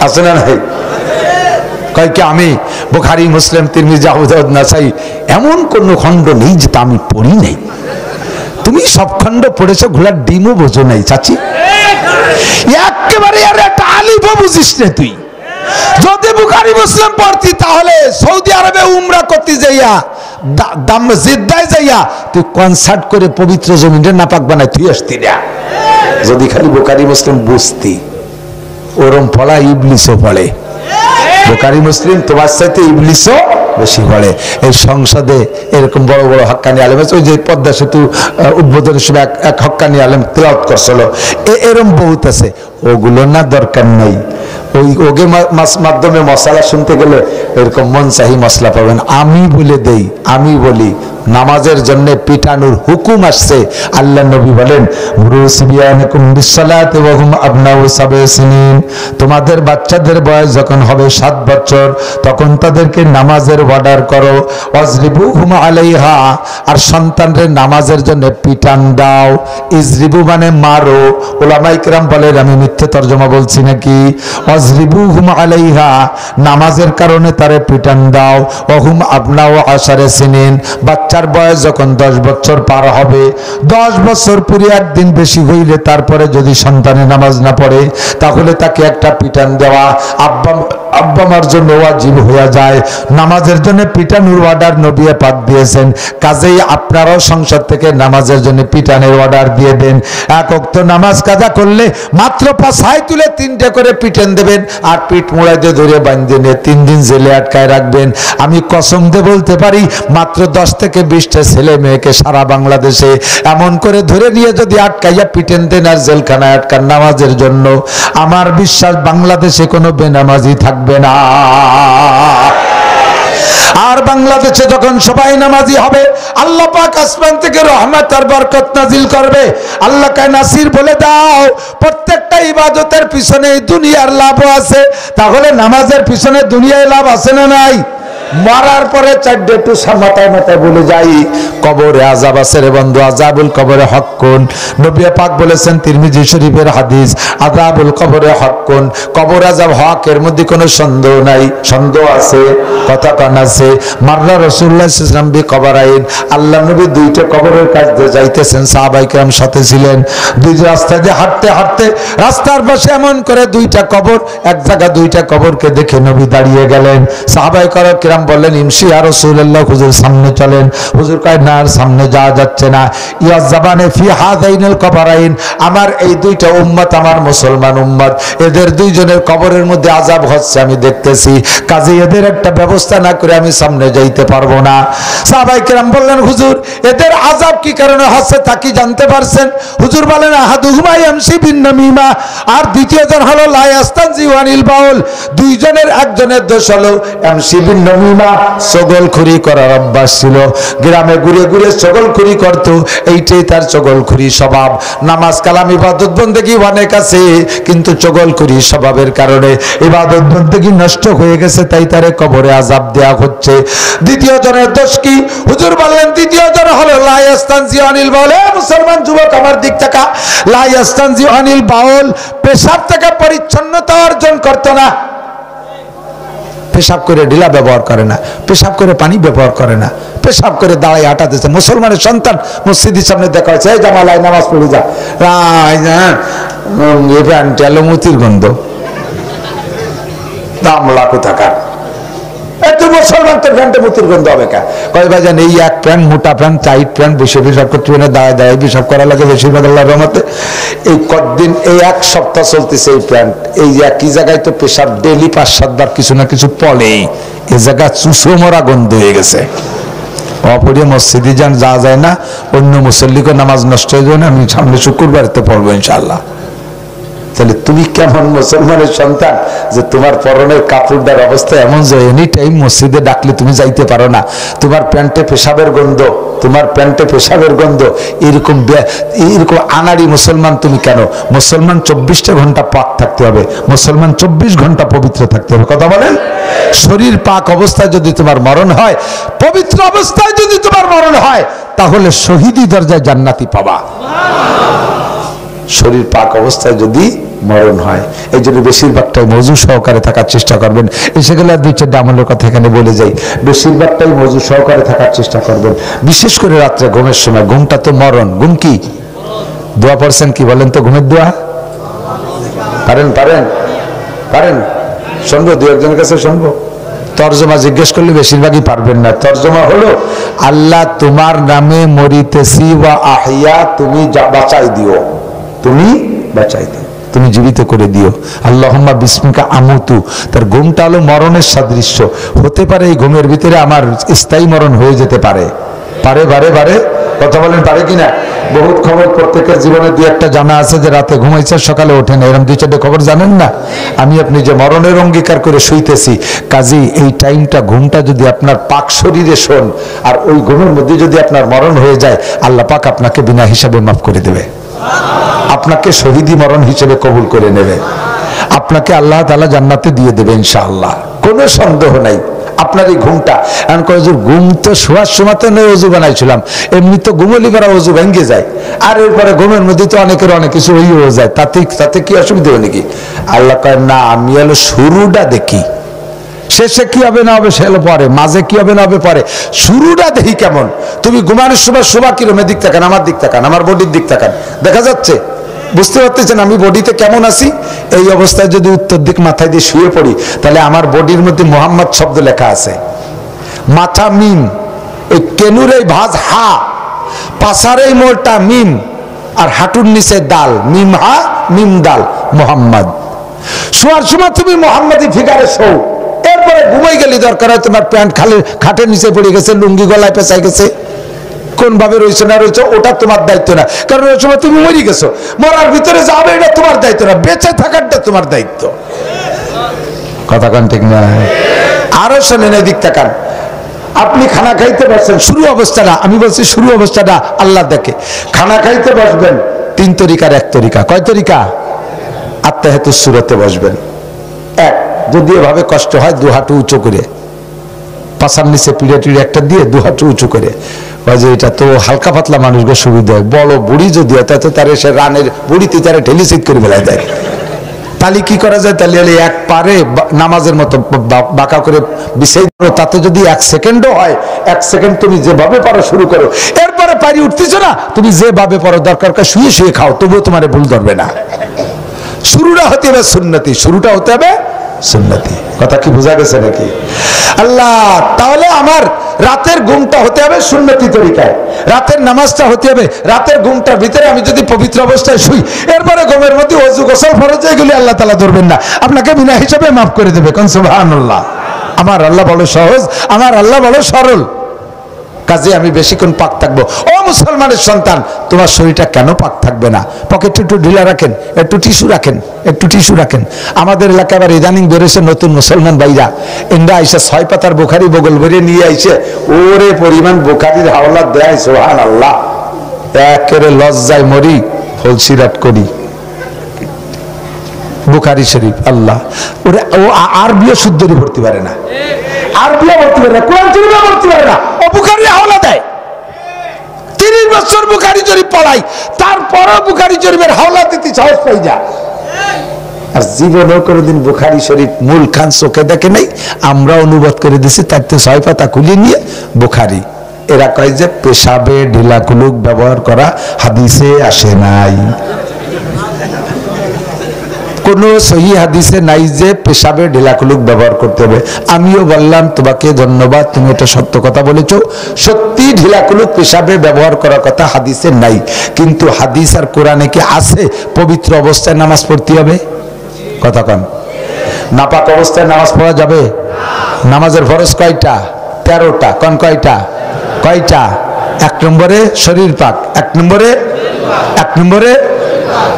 আছে না নাই? কয় কি আমি বুখারী মুসলিম তিরমিজি আবু দাউদ নাসাই এমন কোন খণ্ড নেই যেটা আমি পড়ি নাই। তুমি সব খণ্ড পড়েছো, ঘোড়ার ডিমও বোঝো নাই চাচি। একেবারে আর একটা আলিফও বুঝিস না তুই। যদি বুখারী মুসলিম পড়তি, তাহলে সৌদি আরবে উমরা করতে যাইয়া, জিদ্দায় যাইয়া তুই কনসার্ট করে পবিত্র জমিনের নাপাক বানায় তুই আসতি না। যদি খালি বুখারী মুসলিম বুঝতি। ওরম পড়া ইবলিসও পড়ে। বুখারী মুসলিম তোমার চাইতে ইবলিসও বেশি পড়ে। এই সংসদে এরকম বড় বড় হক্কানি আলেম আছে। ওই যে পদ্মা সেতু উদ্বোধনের সময় এক হক্কানি আলেম তেলাওয়াত করছিল, এরকম বহুত আছে। ওগুলো না দরকার নাই। ওই ওগে মাধ্যমে মশলা শুনতে গেলে এরকম মন চাহি মশলা পাবেন। আমি বলে দেই, আমি বলি, নামাজের জন্য পিটানোর হুকুম আসছে। আল্লাহ নবী বলেন, তোমাদের বাচ্চাদের বয়স যখন হবে 7 বছর, তখন তাদেরকে নামাজের অর্ডার করো। ওয়াজরিবুহুম আলাইহা, আর সন্তানদের নামাজের জন্য পিটান দাও। ইজরিবু মানে মারো। উলামায়ে কিরাম বলেন, আমি মিথ্যে তরজমা বলছি নাকি? ওয়াজরিবুহুম আলাইহা, নামাজের কারণে তারে পিটান দাও। ওহুম আবনাউ 10 সিনিন, বাচ্চার বয়স যখন 10 বছর পার হবে, 10 বছর পুরি একদিন বেশি হইলে তারপরে যদি সন্তানের নামাজ না পড়ে, তাহলে তাকে একটা পিটান দেওয়া আব্বা মার জন্য ওয়াজিব হয়ে যায়। নামাজের জন্য পিটানোর অর্ডার নবী পাক দিয়েছেন। কাজেই আপনারাও সংসদ থেকে নামাজের জন্য পিটানের অর্ডার দিয়ে দেন। এক ওয়াক্ত নামাজ কাজা করলে মাত্র পাছায় তুলে 3টে করে পিটান দেবেন, আর পিঠ মোড়াই দিয়ে ধরে বাঁধে নিয়ে 3 দিন জেলে আটকায় রাখবেন। আমি কসম দিয়ে বলতে পারি, মাত্র 10 থেকে 20টা ছেলে মেয়েকে সারা বাংলাদেশে এমন করে ধরে নিয়ে যদি আটকাইয়া পিটেন দেন আর জেলখানায় আটকান নামাজের জন্য, আমার বিশ্বাস বাংলাদেশে কোনো বেনামাজি থাকবে না। আর বাংলাদেশে যখন সবাই নামাজি হবে, আল্লাহ পাক আসমান থেকে রহমত আর বরকত নাজিল করবে। আল্লাহ কে নাসির বলে দাও, প্রত্যেকটা ইবাদতের পিছনে দুনিয়ার লাভও আছে, তাহলে নামাজের পিছনে দুনিয়ায় লাভ আছে না নাই? মরার পরে 4টে একটু মাথায় মাথায় বলে যাই, কবরে আযাব আছে রে বন্ধু, আযাবুল কবরে হক্কুন। নবী পাক বলেছেন তিরমিজি শরীফের হাদিস, আযাবুল কবরে হক্কুন, কবর আযাব হক, এর মধ্যে কোনো সন্দেহ নাই। সন্দেহ আছে, কথা কান আছে। মাররা রাসূলুল্লাহ সাল্লাল্লাহু আলাইহি ওয়াসাল্লাম বি কবরাইন, আল্লাহ নবী 2টা কবরের কাছ দিয়ে যাইতেছেন, সাহাবায়ে কেরাম সাথে ছিলেন। 2 রাস্তা দিয়ে হাঁটতে হাঁটতে রাস্তার পাশে এমন করে 2টা কবর, এক জায়গা 2টা কবরকে দেখে নবী দাঁড়িয়ে গেলেন। সাহাবায়ে কেরাম বললেন, ইমশি ইয়া রাসূলুল্লাহ, হুজুর সামনে চলেন। হুজুর কয়, না সামনে যাওয়া যাচ্ছে না। ইয়া জাবানে ফি হাযাইনিল কবরাইন, আমার এই 2টা উম্মত, আমার মুসলমান উম্মত, এদের 2 জনের কবরের মধ্যে আযাব হচ্ছে আমি দেখতেছি, কাজে এদের একটা ব্যবস্থা না করে আমি সামনে যাইতে পারবো না। সাহাবায়ে কেরাম বললেন, হুজুর এদের আযাব কি কারণে হচ্ছে তা কি জানতে পারছেন? হুজুর বলেন, আহাদুহুমা ইয়ামশি বিন নামিমা, আর দ্বিতীয়জন হলো লা ইয়াস্তানজি ওয়ানিল বাউল। 2 জনের একজনের দোষ হলো ইয়ামশি বিন নামিমা, হালিমা ছাগলখুরি করার অভ্যাস ছিল, গ্রামে ঘুরে ঘুরে ছাগলখুরি করত, এইটাই তার ছাগলখুরি স্বভাব। নামাজ কালাম ইবাদত বন্দেগী অনেক আছে, কিন্তু ছাগলখুরি স্বভাবের কারণে ইবাদত বন্দেগী নষ্ট হয়ে গেছে, তাই তারে কবরে আযাব দেয়া হচ্ছে। দ্বিতীয় জনের দোষ কি? হুজুর বললেন দ্বিতীয় জন হলো লা ইয়াস্তানজি আনিল বাউল। মুসলমান যুবক আমার দিক থেকে, লা ইয়াস্তানজি আনিল বাউল, পেশাব থেকে পরিচ্ছন্নতা অর্জন করতো না। পেশাব করে ঢিলা ব্যবহার করে না, পেশাব করে পানি ব্যবহার করে না, পেশাব করে দাঁড়ায় আটা দিচ্ছে। মুসলমানের সন্তান মসজিদের সামনে দেখা হয়েছে, এই জামালাই নামাজ পড়ে যা, মতির গন্ধ, দামলা কোথাকার, এত মুসলমান তোর প্যান্টে মতির গন্ধ হবে কা? কয় ভাইজান এই এক প্যান্ট, মোটা প্যান্ট, টাইট প্যান্ট, বসে পেশাব করতে হবে না, দাঁড়ায় দাঁড়ায় পেশাব করা লাগে বেশিরভাগ আল্লাহর রহমতে। এই কতদিন, এই এক সপ্তাহ চলতেছে এই প্যান্ট, এই একই জায়গায় তো পেশাব ডেলি 5-7 বার কিছু না কিছু পলেই, এ জায়গা চুষো মরা গন্ধ হয়ে গেছে। অপরিয় মসজিদে যান, যা যায় না, অন্য মুসল্লিকে নামাজ নষ্ট হয়ে যাবে না। আমি সামনে শুক্রবার তো পড়বো ইনশাআল্লাহ। তাহলে তুমি কেমন মুসলমানের সন্তান যে তোমার পরনের কাপড়টার অবস্থা এমন যে এনি টাইম মসজিদে ডাকলে তুমি যাইতে পারো না, তোমার প্যান্টে পেশাবের গন্ধ, তোমার প্যান্টে পেশাবের গন্ধ, এরকম আনাড়ি মুসলমান তুমি কেন? মুসলমান 24টা ঘন্টা পাক থাকতে হবে, মুসলমান 24 ঘন্টা পবিত্র থাকতে হবে। কথা বলেন? শরীর পাক অবস্থায় যদি তোমার মরণ হয়, পবিত্র অবস্থায় যদি তোমার মরণ হয়, তাহলে শহীদি দরজায় জান্নাতি পাবা। শরীর পাক অবস্থায় যদি মরণ হয়, এই জন্য বেশিরভাগটাই মজু সহকারে থাকার চেষ্টা করবেন। এসে গেলে আর 2-4টা আমলের কথা এখানে বলে যাই। বেশিরভাগটাই মজু সহকারে থাকার চেষ্টা করবেন, বিশেষ করে রাত্রে ঘুমের সময়। ঘুমটা তো মরণ। ঘুম কি? দোয়া পড়ছেন কি বলেন তো? ঘুমের দোয়া পারেন? পারেন? পারেন? শুনবো, 2-1জনের কাছে শুনবো। তর্জমা জিজ্ঞেস করলে বেশিরভাগই পারবেন না। তর্জমা হলো, আল্লাহ তোমার নামে মরিতেছি ওয়া আহিয়া, তুমি বাঁচাই দিও, তুমি বাঁচাই দিও, তুমি জীবিত করে দিও। আল্লাহুম্মা বিসমিকা আমুতু। তার ঘুমটা হলো মরণের সাদৃশ্য। হতে পারে এই ঘুমের ভিতরে আমার স্থায়ী মরণ হয়ে যেতে পারে। পারে বারে বারে? কথা বলেন, পারে কিনা? বহুত খবর প্রত্যেকের জীবনে 2-1টা জানা আছে যে রাতে ঘুমাইছে, সকালে ওঠে না, এরকম 2-4টে খবর জানেন না? আমি আপনি যে মরণের অঙ্গীকার করে শুইতেছি, কাজী এই টাইমটা, ঘুমটা যদি আপনার পাক শরীরে শোন, আর ওই ঘুমের মধ্যে যদি আপনার মরণ হয়ে যায়, আল্লাহ পাক আপনাকে বিনা হিসাবে মাফ করে দেবে, আপনাকে শহীদি মরণ হিসেবে কবুল করে নেবে, আপনাকে আল্লাহ তাআলা জান্নাতে দিয়ে দেবে ইনশাআল্লাহ, কোনো সন্দেহ নাই। আপনার এই ঘুমটা, এখন কয়েকজন ঘুম তো শোয়ার সময় তো নয় অজু বানাইছিলাম, এমনি তো ঘুমলি করা অজু ভেঙে যায়, আর এরপরে ঘুমের মধ্যে তো অনেকের অনেক কিছু হয়ে যায়, তাতে কি অসুবিধা হবে নাকি? আল্লাহ কয় না, আমি হলো শুরুটা দেখি, শেষে কি হবে না হবে সে হলো পরে, মাঝে কি হবে না হবে পরে, শুরুটা দেখি কেমন। তুমি ঘুমানোর সময় শোভা কিরম, দিক তাকান, আমার দিক তাকান, আমার বডির দিক তাকান, দেখা যাচ্ছে? বুঝতে পারতেছেন আমি বডিতে কেমন আছি? এই অবস্থায় যদি উত্তর দিক মাথায় দিয়ে শুয়ে পড়ি, তাহলে আমার বডির মধ্যে মোহাম্মদ শব্দ লেখা আছে, মাথা মিম, এই কেনুর এই ভাঁজ হা, পাশার এই মোড়টা মিম, আর হাঁটুর নিচে দাল, মিম হা মিম দাল, মোহাম্মদ। শোয়ার সময় তুমি মোহাম্মদী ফিগারে শো, এরপরে ঘুমাই গেলি দরকার হয় তোমার প্যান্ট খাটের নিচে পড়ে গেছে, লুঙ্গি গলায় পেঁচাই গেছে, কোন ভাবে রয়েছে না রয়েছে ওটা তোমার দায়িত্ব না, কারণ ওই সময় তুমি মরে গেছো, মরার ভিতরে যাবে এটা তোমার দায়িত্ব না, বেঁচে থাকারটা তোমার দায়িত্ব। কথা কান ঠিক না? আরো শোনেন, এদিক তাকান, আপনি খানা খাইতে বসছেন, শুরু অবস্থাটা আমি বলছি, শুরু অবস্থাটা আল্লাহ দেখে। খানা খাইতে বসবেন 3 তরিকার 1 তরিকা। কয় তরিকা? আত্মাহিয়াতুস সূরাতে বসবেন। 1, যদি এভাবে কষ্ট হয় 2 হাঁটু উঁচু করে, পাশার নিচে পিড়ে টিড়ে একটা দিয়ে 2 হাঁটু উঁচু করে, যে এটা তো হালকা পাতলা মানুষকে সুবিধা হয়, বড় বুড়ি যদি হয় তাতে তার সে রানের বুড়িতে তারা ঠেলি সিট করে বেলায় দেয়। তাহলে কি করা যায়? তাহলে এক পারে নামাজের মতো বাঁকা করে বিছাই করো, তাতে যদি 1 সেকেন্ডও হয়, 1 সেকেন্ড তুমি যেভাবে পারো শুরু করো, এরপরে পারি উঠতেছো না, তুমি যেভাবে পারো দরকার শুয়ে শুয়ে খাও, তবুও তোমার ভুল ধরবে না। শুরুটা হতে হবে সুন্নতি, শুরুটা হতে হবে সুন্নতি। কথা কি বোঝা গেছে নাকি? আল্লাহ, তাহলে আমার রাতের ঘুমটা হতে হবে সুন্নতি তরিকায়, রাতের নামাজটা হতে হবে, রাতের ঘুমটার ভিতরে আমি যদি পবিত্র অবস্থায় শুই, এরপরে ঘুমের মধ্যে ওযু গোসল ফরজ, এগুলি আল্লাহ তাআলা ধরবেন না, আপনাকে বিনা হিসাবে মাফ করে দেবে। কোন সুবহানাল্লাহ। আমার আল্লাহ বড় সহজ, আমার আল্লাহ বড় সরল। কাজে আমি বেশিক্ষণ পাক থাকবো। ও মুসলমানের সন্তান, তোমার শরীরটা কেন পাক থাকবে না? পকেটে একটু ঢিলা রাখেন, একটু টিস্যু রাখেন, একটু টিস্যু রাখেন। আমাদের এলাকায় আবার ইদানিং বেরোছে নতুন মুসলমান ভাইরা, এনরা আইসে 6 পাতার বুখারি বগল ভরে নিয়ে আইছে, ওরে পরিমাণ বুখারির হাওলা দেয়, সুবহানাল্লাহ। একেবারে লজ্জায় মরি, ফলসিরাত করি বুখারী শরীফ। আল্লাহ, ওরে ও আরবিও শুদ্ধরি পড়তে পারে না, আরবিও পড়তে পারে না, কোরআন শরীফও পড়তে পারে না, ও বুখারী হাওলা দেয়। 30 বছর বুখারী শরীফ পড়াই, তারপরও বুখারী শরীফের হাওলা দিতে সাহস পাই যা। আর জীবনেও কোনোদিন বুখারী শরীফ মূল খান চোখে দেখে নাই, আমরা অনুবাদ করে দিছি, তার তো 6 পাতা খুলে নিয়ে বুখারী। এরা কয় যে পেশাবে ঢিলা কুলুক ব্যবহার করা হাদিসে আসে নাই, কোন সহি হাদিসে নাই যে পেশাবে ঢিলা কুলুক ব্যবহার করতে হবে। আমিও বললাম তোমাকে ধন্যবাদ, তুমি এটা সত্য কথা বলেছো, সত্যি ঢিলা কুলুক পেশাবে ব্যবহার করার কথা হাদিসে নাই, কিন্তু হাদিস আর কোরআনে কি আছে পবিত্র অবস্থায় নামাজ পড়তে হবে? কথা কন, নাপাক অবস্থায় নামাজ পড়া যাবে? নামাজের ফরজ কয়টা? 13টা। কন কয়টা? কয়টা? 1 নম্বরে শরীর পাক, 1 নম্বরে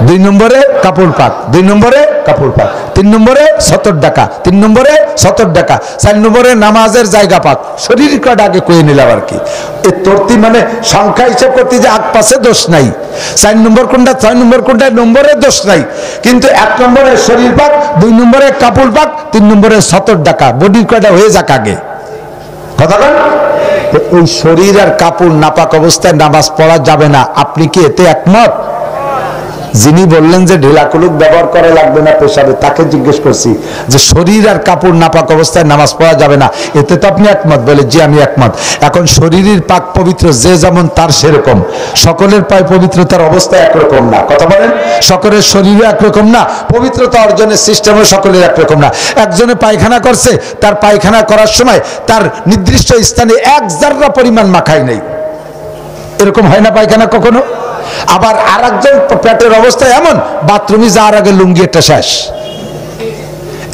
2 নম্বরে কাপড় পাক, 2 নম্বরে কাপড় পাক, 3 নম্বরে 70 টাকা, 3 নম্বরে 70 টাকা, 4 নম্বরে নামাজের জায়গা পাক। শরীর কাটা আগে কয়ে নিলাম আর কি, এই তরতি মানে সংখ্যা হিসাব করতে যে আগ পাশে দোষ নাই, 4 নম্বর কোনটা 6 নম্বর কোনটা নম্বরে দোষ নাই, কিন্তু 1 নম্বরে শরীর পাক, 2 নম্বরে কাপড় পাক, 3 নম্বরে 70 টাকা, বডির কাটা হয়ে যাক আগে। কথা বল, এই শরীর আর কাপড় নাপাক অবস্থায় নামাজ পড়া যাবে না, আপনি কি এতে একমত? যিনি বললেন যে ঢিলা কুলুক ব্যবহার করা লাগবে না পেশাবে, তাকে জিজ্ঞেস করছি যে শরীর আর কাপড় নাপাক অবস্থায় নামাজ পড়া যাবে না, এতে তো আপনি একমত? বলে জি আমি একমত। এখন শরীরের পাক পবিত্র যে যেমন তার সেরকম, সকলের পায় পবিত্রতার অবস্থা একরকম না। কথা বলেন, সকলের শরীরও একরকম না, পবিত্রতা অর্জনের সিস্টেমও সকলের একরকম না। একজনে পায়খানা করছে, তার পায়খানা করার সময় তার নির্দিষ্ট স্থানে 1 জাররা পরিমাণ মাখাই নেই, এরকম হয় না পায়খানা কখনো? আবার আরেকজন পেটের অবস্থা এমন, বাথরুমে যাওয়ার আগে লুঙ্গি একটা শেষ।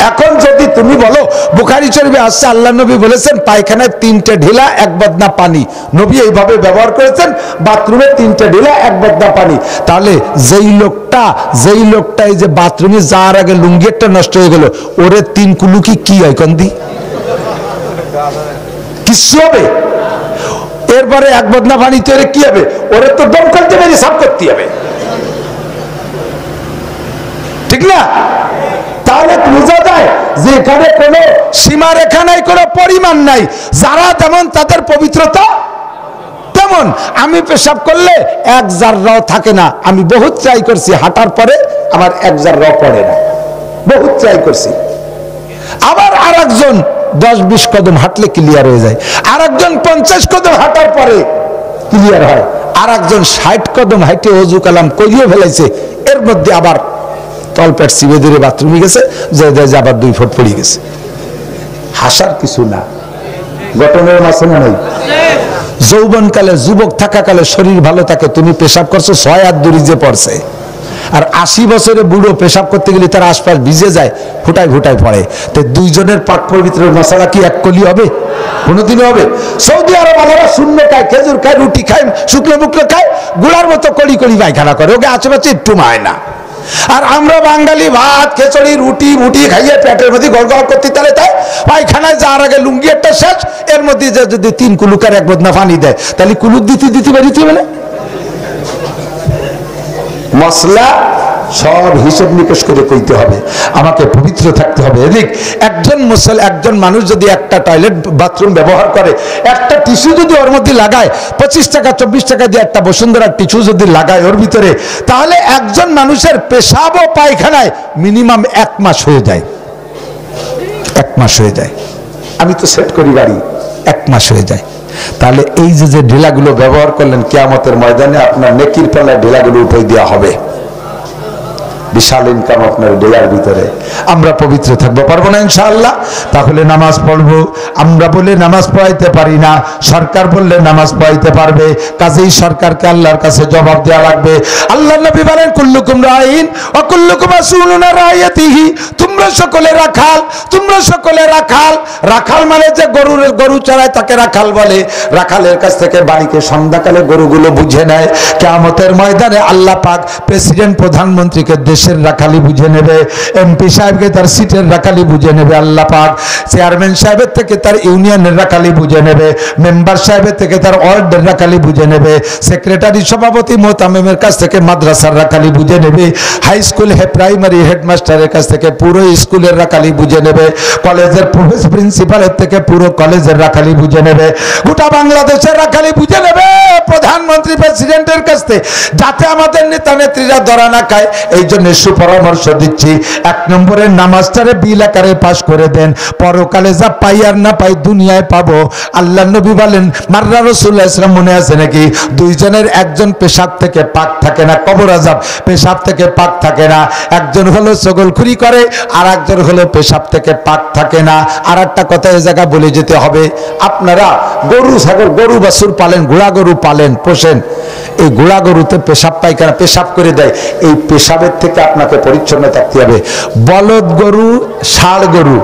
এখন যদি তুমি বলো বুখারী শরীফে আসছে আল্লাহ নবী বলেছেন পায়খানায় 3টে ঢিলা 1 বদনা পানি, নবী এইভাবে ব্যবহার করেছেন, বাথরুমে 3টে ঢিলা 1 বদনা পানি। তাহলে যেই লোকটা এই যে বাথরুমে যাওয়ার আগে লুঙ্গি একটা নষ্ট হয়ে গেল, ওরে 3 কুলুকি কি হয় কন্দি? কিছু হবে? এরপরে 1 বদনা পানি তৈরি কি হবে? ওরে তো দমকল দিয়ে সাফ করতে হবে, ঠিক না? তাহলে বোঝা যায় যে এখানে কোনো সীমারেখা নাই, কোনো পরিমাণ নাই, যারা তেমন তাদের পবিত্রতা তেমন। আমি পেশাব করলে 1 জাররাও থাকে না, আমি বহুত ট্রাই করছি, হাঁটার পরে আমার 1 জাররাও পড়ে না, বহুত ট্রাই করছি। আবার আরেকজন 10-20 কদম হাঁটলে ক্লিয়ার হয়ে যায়, আরেকজন 50 কদম হাঁটার পরে ক্লিয়ার হয়, আরেকজন 60 কদম হাঁটে ওযু কালাম করিয়ে ফেলাইছে, এর মধ্যে আবার তলপেট চিবে ধরে বাথরুমে গেছে, যে আবার 2 ফুট পড়ে গেছে। হাসার কিছু না, ঘটনার মাঝে নাই। যৌবনকালে যুবক থাকাকালে শরীর ভালো থাকে, তুমি পেশাব করছো 6 হাত দূরে যে পড়ছে, আর 80 বছরে বুড়ো পেশাব করতে গেলে তার আশপাশ ভিজে যায়, ফুটায় ফুটায় পড়ে। তো 2 জনের পাক পবিত্রের মশলা কি এক কলি হবে? কোনোদিনও হবে? সৌদি আরব আলাদা শূন্য খায়, খেজুর খায়, রুটি খায়, শুকনো মুকলো খায়, গুড়ার মতো কড়ি কড়ি পায়খানা করে, ওকে আশেপাশে একটু মায় না। আর আমরা বাঙালি ভাত খিচুড়ি রুটি মুটি খাইয়ে পেটের মধ্যে গড়গড় করতে তাহলে তাই পায়খানায় যাওয়ার আগে লুঙ্গি একটা শেষ, এর মধ্যে যদি 3 কুলুক আর 1 বদনা পানি দেয়, তাহলে কুলুক দিতে বেরিয়েছে বলে মশলা সব হিসেব নিকেশ করে কইতে হবে, আমাকে পবিত্র থাকতে হবে। এদিক একজন মানুষ যদি একটা টয়লেট বাথরুম ব্যবহার করে, একটা টিস্যু যদি ওর মধ্যে লাগায়, 25 টাকা 24 টাকা দিয়ে একটা বসুন্ধরার টিস্যু যদি লাগায় ওর ভিতরে, তাহলে একজন মানুষের পেশাব ও পায়খানায় মিনিমাম 1 মাস হয়ে যায়। 1 মাস হয়ে যায়। আমি তো সেট করি বাড়ি, 1 মাস হয়ে যায়। তাহলে এই যে ঢিলাগুলো ব্যবহার করলেন, কিয়ামতের ময়দানে আপনার নেকির পাল্লায় ঢিলাগুলো উঠাই দেওয়া হবে। বিশাল ইনকাম আপনার ঢিলার ভিতরে। আমরা পবিত্র থাকবো, পারবো না ইনশাআল্লাহ? তাহলে নামাজ পড়বো। আমরা বলে নামাজ পড়াইতে পারি না, সরকার বললে নামাজ পড়াইতে পারবে, কাজেই সরকারকে আল্লাহর কাছে জবাব দেওয়া লাগবে। আল্লাহ নবী বলেন কুল্লুকুম রাইন ওয়া কুল্লুকুম মাসউলুন আন রাইয়াতিহি, তোমরা সকলে রাখাল, তোমরা তোমরা সকলে রাখাল। রাখাল মানে যে গরু চড়ায় তাকে রাখাল বলে। রাখালের কাছ থেকে বাড়িকে সন্ধ্যাকালে গরুগুলো বুঝে নেয়। কিয়ামতের ময়দানে আল্লাহ পাক প্রেসিডেন্ট প্রধানমন্ত্রীকে দেশের রাখালি বুঝে নেবে, এমপি সাহেবকে তার সিটের রাখালি বুঝে নেবে আল্লাহ পাক, চেয়ারম্যান সাহেবের থেকে তার ইউনিয়নের রাখালি বুঝে নেবে, মেম্বার সাহেবের থেকে তার ওয়ার্ডের রাখালি বুঝে নেবে, সেক্রেটারি সভাপতি মোহতামিমের কাছ থেকে মাদ্রাসার রাখালি বুঝে নেবে, হাই স্কুল প্রাইমারি হেডমাস্টারের কাছ থেকে পুরো স্কুলের রাখালি বুঝে নেবে, কলেজের প্রিন্সিপালের থেকে পুরো কলেজের রাখালি বুঝে নেবে, গোটা বাংলাদেশের রাখালি বুঝে নেবে প্রধানমন্ত্রী প্রেসিডেন্টের কাছ থেকে, যাতে আমাদের নেতা নেত্রীরা ধরা না খায়। এই জন্য সুপরামর্শ দিচ্ছি, 1 নম্বরের নামাজটারে বিল আকারে পাশ করে দেন, পরকালে যা পাই আর না পাই দুনিয়ায় পাবো। আল্লাহ নবী বলেন, মাররা রাসূলুল্লাহ ইসলাম মনে আছে নাকি, দুইজনের একজন পেশাব থেকে পাক থাকে না, কবর আযাব পেশাব থেকে পাক থাকে না। একজন হলো ছগলখুরি করে, আর একজন হলো পেশাব থেকে পাক থাকে না। আর একটা কথা এই জায়গা বলে যেতে হবে, আপনারা গরু ছাগল গরু বাছুর পালেন, ঘোড়া গরু পালেন পোষেন, এই ঘোড়া গরুতে পেশাব পায়খানা পেশাব করে দেয়, এই পেশাবের থেকে আপনাকে পরিচ্ছন্ন থাকতে হবে। বলদ গরু, ষাঁড় গরু,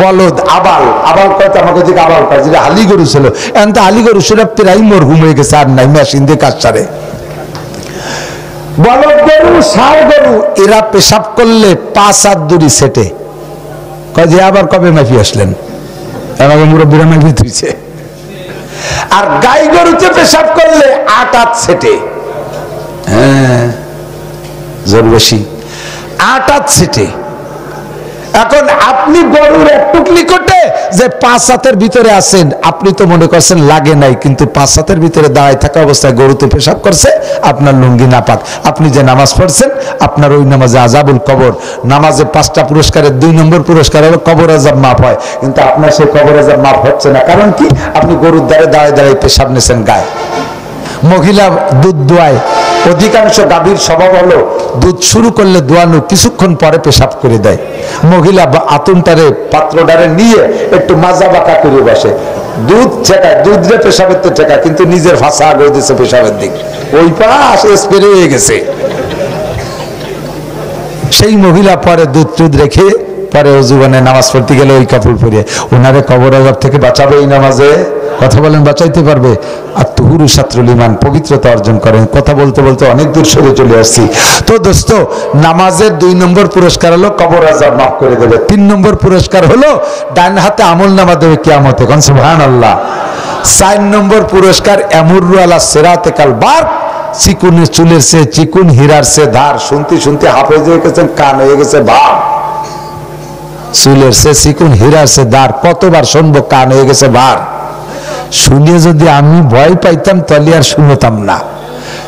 বলদ আবাল আবাল কয়তো আমাকে দিকে আবাল পায়, যেটা হালি গরু ছিল, এখন তো হালি গরু সেটা প্রায় মরহুম হয়ে গেছে, আর নাই মেশিন দিয়ে কাজ সারে। বলদ গরু, ষাঁড় গরু এরা পেশাব করলে 5 হাত দূরি সেটে, যে আবার কবে মাফি আসলেন, আমাকে মুরব্বীরা মাফি তুইছে। আর গাই গরুতে পেশাব করলে 8 হাত সেটে, হ্যাঁ জোর বেশি, 8 হাত সেটে। এখন আপনি গরুর একটু নিকটে যে 5 হাতের ভিতরে আছেন, আপনি তো মনে করছেন লাগে নাই, কিন্তু 5 হাতের ভিতরে দাঁড়ায় থাকা অবস্থায় গরুতে পেশাব করছে, আপনার লুঙ্গি নাপাক। আপনি যে নামাজ পড়ছেন, আপনার ওই নামাজে আযাবুল কবর, নামাজে 5টা পুরস্কারের 2 নম্বর পুরস্কার হলো কবর আযাব মাফ হয়, কিন্তু আপনার সেই কবর আযাব মাফ হচ্ছে না। কারণ কি, আপনি গরুর দ্বারে দাঁড়ায় দাঁড়ায় পেশাব নিয়েছেন গায়ে। মহিলা দুধ দোয়ায়, অধিকাংশ গাভীর স্বভাব হলো দুধ শুরু করলে দোয়ানো কিছুক্ষণ পরে পেশাব করে দেয়। মহিলা আতুনটারে পাত্রটারে নিয়ে একটু মাজা বাঁকা করে বসে, দুধ ঠেকায়, দুধ রে পেশাবের তো ঠেকায়, কিন্তু নিজের ভাষা আগে দিচ্ছে পেশাবের দিক, ওই পাশ স্প্রে হয়ে গেছে। সেই মহিলা পরে দুধ টুধ রেখে পরে জীবনে নামাজ পড়তে গেলে ওই কাপড় পরে, ওনারে কবর আযাব থেকে বাঁচাবে এই নামাজে, কথা বলেন বাঁচাইতে পারবে। আর তুহুরু শাত্রুল ঈমান, পবিত্রতা অর্জন করেন। কথা বলতে বলতে অনেক দূর সরে চলে আসছি। তো দোস্ত, নামাজের 2 নম্বর পুরস্কার হলো কবর আযাব মাফ করে দেবে। 3 নম্বর পুরস্কার হলো ডান হাতে আমলনামা দেবে কিয়ামতে, কোন সুবহানাল্লাহ। 4 নম্বর পুরস্কার এমুরু আলা সিরাতে কাল বারক, চিকুনের চুলের সে চিকুন, হীরার সে ধার। শুনতে শুনতে হাফেজ হয়ে গেছেন, কান হয়ে গেছে ভাব। চুলের সে চিকুন, হীরার সে ধার, কতবার শুনবো, কান হয়ে গেছে ভার। শুনে যদি আমি ভয় পাইতাম তাহলে আর শুনতাম না,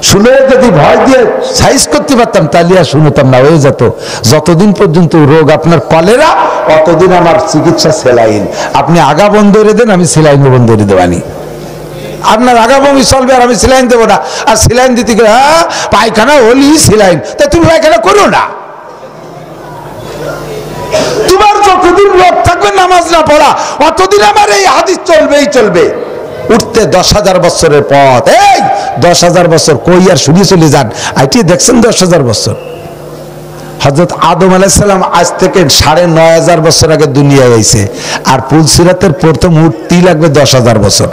শুনে যদি ভয় দিয়ে সাইজ করতে পারতাম তাহলে আর শুনতাম না, হয়ে যেত। যতদিন পর্যন্ত রোগ আপনার কলেরা, অতদিন আমার চিকিৎসা সেলাইন। আপনি আগা বন্ধ করে দেন, আমি সেলাইন বন্ধ করে দেবানি। আপনার আগা বমি চলবে আর আমি সেলাইন দেবো না। আর সেলাইন দিতে গেলে হ্যাঁ পায়খানা হলি সেলাইন, তা তুমি পায়খানা করো না। তোমার যতদিন রোগ থাকবে নামাজ না পড়া, অতদিন আমার এই হাদিস চলবেই চলবে। উঠতে 10,000 বছরের পথ, এই 10,000 বছর কই আর শুনিয়ে চলে যান। আইটি দেখছেন 10,000 বছর, হযরত আদম আলাইহিস সালাম আজ থেকে 9,500 বছর আগে দুনিয়ায় আইছে, আর পুলসিরাতের প্রথম উঠতেই লাগবে 10,000 বছর।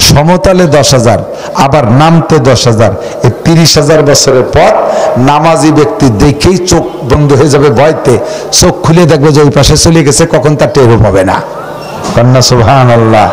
সমতলে 10,000, আবার নামতে 10,000, এই 30,000 বছরের পথ। নামাজি ব্যক্তি দেখেই চোখ বন্ধ হয়ে যাবে ভয়তে, চোখ খুলে দেখবে যে ওই পাশে চলে গেছে, কখন তার টেরও পাবে না। কন্যা সুবহানাল্লাহ।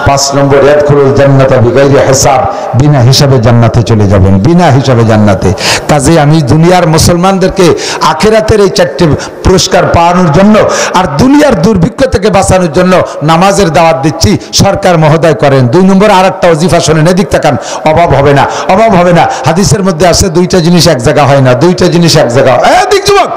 5 নম্বর ইয়াদখুলুল জান্নাতা বিগাইরি হিসাব, বিনা হিসাবে জান্নাতে চলে যাবেন, বিনা হিসাবে জান্নাতে। কাজে আমি দুনিয়ার মুসলমানদেরকে আখিরাতের এই 4টে পুরস্কার পাওয়ানোর জন্য আর দুনিয়ার দুর্ভিক্ষ থেকে বাঁচানোর জন্য নামাজের দাওয়াত দিচ্ছি। সরকার মহোদয় করেন। 2 নম্বর আরেকটা ওজিফা শোনেন, এদিক তাকান, অভাব হবে না, অভাব হবে না। হাদিসের মধ্যে আছে 2টা জিনিস এক জায়গা হয় না, 2টা জিনিস এক জায়গা। এদিক যুবক,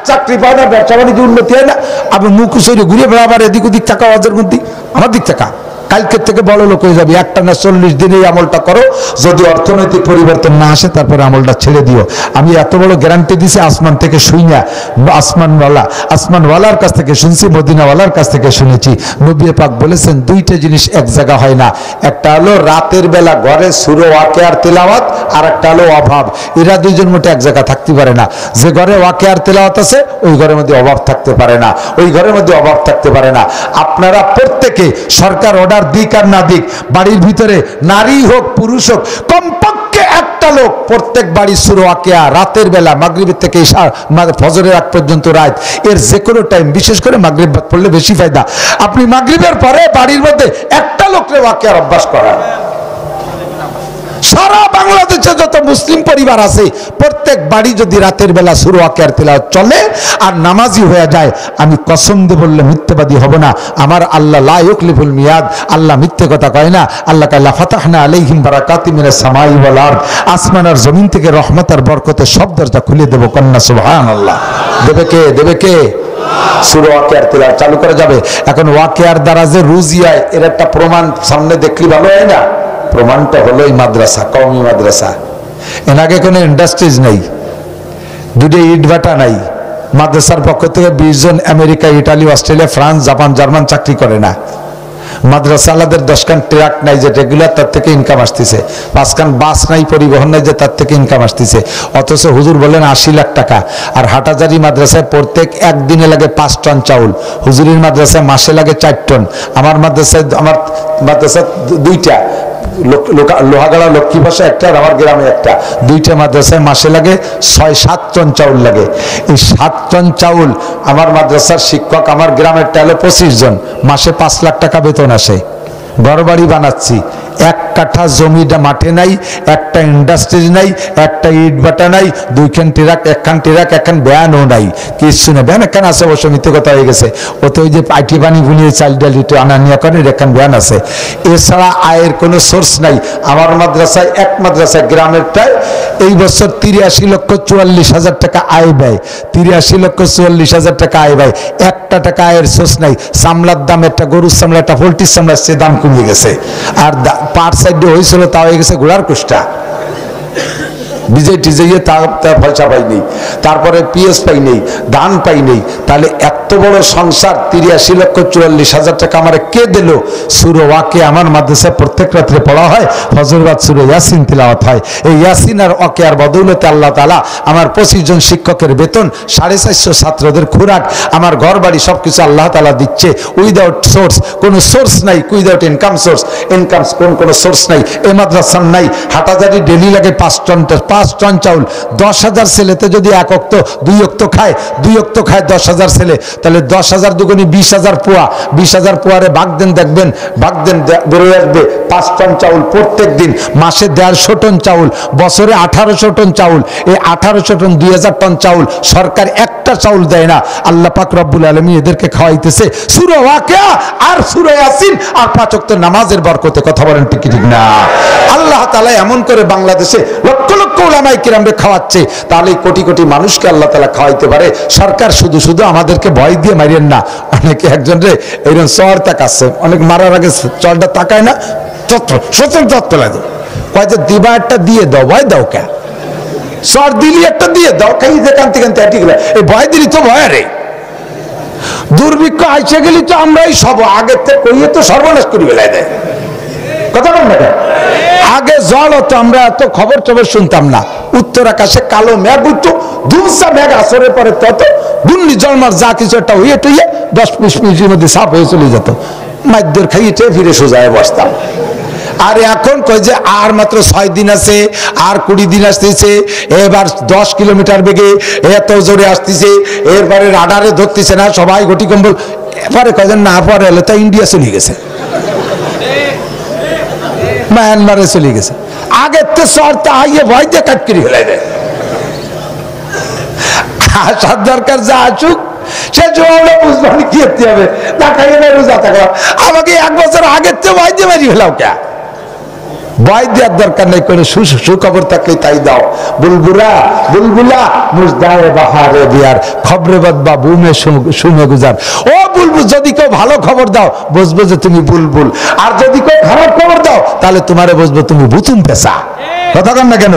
চাকরি পায় না, ব্যবসা বাণিজ্য উন্নতি হয় না, আপনি মুখ সরিয়ে ঘুরে বেড়াবার এদিক ওদিক থাকা, ওদের মধ্যে আমার দিক থাকা, কালকে থেকে বড় লোক হয়ে যাবে। একটানা 40 দিন এই আমলটা করো, যদি অর্থনৈতিক পরিবর্তন না আসে তারপরে আমলটা ছেড়ে দিও। আমি এত বড় গ্যারান্টি দিছি আসমান থেকে শুই না, আসমানওয়ালার কাছ থেকে শুনছি, মদিনাওয়ালার কাছ থেকে শুনেছি। নবী পাক বলেছেন দুইটা জিনিস এক জায়গা হয় না, একটা হলো রাতের বেলা ঘরে সূরা ওয়াকিয়ার তেলাওয়াত, আর একটা হলো অভাব। এরা দুইজন মোটে এক জায়গা থাকতে পারে না। যে ঘরে ওয়াকিয়ার তেলাওয়াত আছে ওই ঘরের মধ্যে অভাব থাকতে পারে না, ওই ঘরের মধ্যে অভাব থাকতে পারে না। আপনারা প্রত্যেকে সরকার অর্ডার দিক আর না দিক, বাড়ির ভিতরে নারী হোক পুরুষ হোক কমপক্ষে একটা লোক প্রত্যেক বাড়ি সূরা ওয়াকিয়া রাতের বেলা মাগরিবের থেকে ফজরের আগ পর্যন্ত রাত, এর যে কোনো টাইম, বিশেষ করে মাগরিব পড়লে বেশি ফায়দা। আপনি মাগরিবের পরে বাড়ির মধ্যে একটা লোককে ওয়াকিয়ার অভ্যাস করান। সারা বাংলাদেশে যত মুসলিম পরিবার আছে প্রত্যেক বাড়ি যদি রাতের বেলা সূরা ওয়াকিয়ার তিলাওয়াত চলে আর নামাজি হয়ে যায়, আমি কসম দিয়ে বললে মিথ্যাবাদী হব না। আমার আল্লাহ লা ইউখলিফুল মিয়াদ, আল্লাহ মিথ্যে কথা কয় না। আল্লাহ কাল্লা ফাতাহনা আলাইহিম বারাকাতিম মিনাস সামাই ওয়াল আরদ, আসমান আর জমিন থেকে রহমত আর বরকতের সব দরজা খুলে দেব। কন্যা সুবহানাল্লাহ। দেবে কে? দেবে কে? সূরা ওয়াকিয়ার তিলাওয়াত চালু করা যাবে। এখন ওয়াকিয়ার দ্বারা যে রুজি হয় এর একটা প্রমাণ সামনে দেখলি ভালো হয় না? প্রমাণটা হলো এই মাদ্রাসা, কওমি মাদ্রাসা। এর আগে কোনো ইন্ডাস্ট্রিজ নেই, দুটো ইট ভাটা নাই। মাদ্রাসার পক্ষ থেকে 20 জন America, Italy, Australia, France, Japan, German চাকরি করে না। মাদ্রাসালাদের 10 খান ট্রাক নাই যে রেগুলার, তার থেকে ইনকাম আসতেছে। 5 খান বাস নাই, পরিবহন নাই যে তার থেকে ইনকাম আসতেছে। অথচ হুজুর বলেন 80 লাখ টাকা। আর হাটাজারি মাদ্রাসায় প্রত্যেক একদিনে লাগে 5 টন চাউল, হুজুরের মাদ্রাসায় মাসে লাগে 4 টন। আমার মাদ্রাসায় 2টা, লোহাগাড়া লক্ষ্মী ভাষা একটা আর আমার গ্রামে একটা, 2টা মাদ্রাসায় মাসে লাগে 6-7 টন চাউল লাগে। এই 7 টন চাউল আমার মাদ্রাসার শিক্ষক, আমার গ্রামের টাইলে 25 জন, মাসে 5 লাখ টাকা বেতন আসে। ঘরবাড়ি বানাচ্ছি, 1 কাঠা জমিটা মাঠে নাই, একটা ইন্ডাস্ট্রি নাই, একটা ইট ভাটা নাই, 2 খান ট্রাক, 1 খান ট্রাক, 1 খান ব্যানও নাই, কিছু না। ব্যান একখান আছে, অবশ্য মিথ্যে কথা হয়ে গেছে। ওতে ওই যে আইটি বানি বুনিয়ে চাল ডাল ইটে আনা নিয়ে করে একখান ব্যান আছে। এছাড়া আয়ের কোনো সোর্স নাই। আমার মাদ্রাসায়, এক মাদ্রাসায় গ্রামেরটায় এই বছর 83,44,000 টাকা আয় ব্যয়, 83,44,000 টাকা আয় ব্যয়। 1 টাকা আয়ের সোর্স নাই। চামড়ার দাম, একটা গরুর চামড়া, একটা পোল্ট্রির চামড়া, সে দাম কমে গেছে। আর পার সাইডে হয়েছিল তা হয়ে গেছে ঘোড়ার কুষ্টা। বিজয় টিজে তার পয়সা পাই নেই, তারপরে পিএস পাই নেই, ধান পাই নেই। তাহলে এত বড় সংসার 83,44,000 টাকা আমার কে দিল? সূরা ওয়াকিয়া আমার মাদ্রাসায় প্রত্যেক রাত্রে পড়া হয়, ফজর বাদ সূরা ইয়াসিন তিলাওয়াত হয়। এই ইয়াসিন আর ওয়াকিয়ার বদৌলতে আল্লাহ তাআলা আমার 25 জন শিক্ষকের বেতন, 450 ছাত্রদের খোরাক, আমার ঘর বাড়ি সবকিছু আল্লাহ তাআলা দিচ্ছে। উইদাউট সোর্স, কোনো সোর্স নাই, উইদাউট ইনকাম সোর্স, ইনকাম কোনো সোর্স নাই। এই মাদ্রাসার নাই। হাটাজারি ডেলি লাগে 5 টন চাউল। 10,000 ছেলেতে যদি 1 অক্ত 2 অক্ত খায়, 2 অক্ত খায় 10,000 ছেলে, তাহলে 10,000 দুগুণে 20,000 পোয়া। 20,000 পোয়ারে ভাগ দেন, দেখবেন ভাগ দেন বেরোয় আসবে 5 টন চাউল প্রত্যেক দিন। মাসে 150 টন চাউল, বছরে 1800 টন চাউল। এই 1800 টন 2000 টন চাউল সরকার একটা চাউল দেয় না। আল্লাহ পাক রব্বুল আলামিন এদেরকে খাওয়াইতেছে সূরা ওয়াকিয়া আর সূরা ইয়াসিন আর 5 ওয়াক্ত নামাজের বরকতে। কথা বলেন ঠিক ঠিক না? আল্লাহ তাআলা এমন করে বাংলাদেশে লক্ষ লক্ষ উলামায়ে কিরামকে খাওয়াচ্ছে, তাহলে কোটি কোটি মানুষকে আল্লাহ তাআলা খাওয়াইতে পারে। সরকার শুধু শুধু আমাদেরকে ভয় দিয়ে মারিয়েন না। অনেকে একজন রে এইরকম চর তাকাচ্ছে, অনেক মারার আগে চরটা তাকায় না, সচেতন তত্ত্ব লাগে, কয় যে দিবা একটা দিয়ে দাও, ভয় দাও কে? চর দিলি একটা দিয়ে দাও, খাই যে কান্তি কান্তি আটি গেলে এই ভয় দিলি তো ভয় রে। দুর্ভিক্ষ আইসে গেলি তো আমরাই সব আগের থেকে কইয়ে তো সর্বনাশ করি বেলায় দেয়। কথা বল না? আগে জল হতো, আমরা এত খবর টবর শুনতাম না। উত্তর আকাশে কালো মেঘ উঠতো, ধুমসা মেঘ আসরের পরে তত ঘূর্ণি জলমার যা কিছু একটা হইয়ে টইয়ে 10-20 মিনিটের মধ্যে সাফ হয়ে চলে যেত। মাইদের খাইয়ে ফিরে সোজায় বসতাম। আর এখন কই যে আর মাত্র 6 দিন আছে, আর 20 দিন আসতেছে, এবার 10 কিলোমিটার বেগে এত জোরে আসতেছে, এরপরে রাডারে ধরতেছে না, সবাই গটি কম্বল। এবারে কয় যে না, পরে হলে তো ইন্ডিয়া চলে গেছে, মায়ানমারে চলে গেছে। আগের তো শর্ত আইয়ে ভয় দিয়ে কাটকিরি ফেলাই দেয়। আসার দরকার যা আসুক, সে জোয়ারে বুঝবানি কি করতে হবে, না খাইয়ে না রোজা থাকলাম। আমাকে 1 বছর আগের তো ভয় দিয়ে মারি ফেলাও কে? ভয় দেওয়ার দরকার নেই, কোনো সুখবর থাকলে তাই দাও। বুলবুলা বুলবুলা মুজদায়ে বাহারে বিয়ার খবরে বদবা বুমে শুনে গুজার। ও বুলবুল, যদি কেউ ভালো খবর দাও বুঝবো যে তুমি বুলবুল, আর যদি কেউ খারাপ খবর দাও তাহলে তোমারে বুঝবো তুমি বুতুম পেশা। কথা কন না কেন?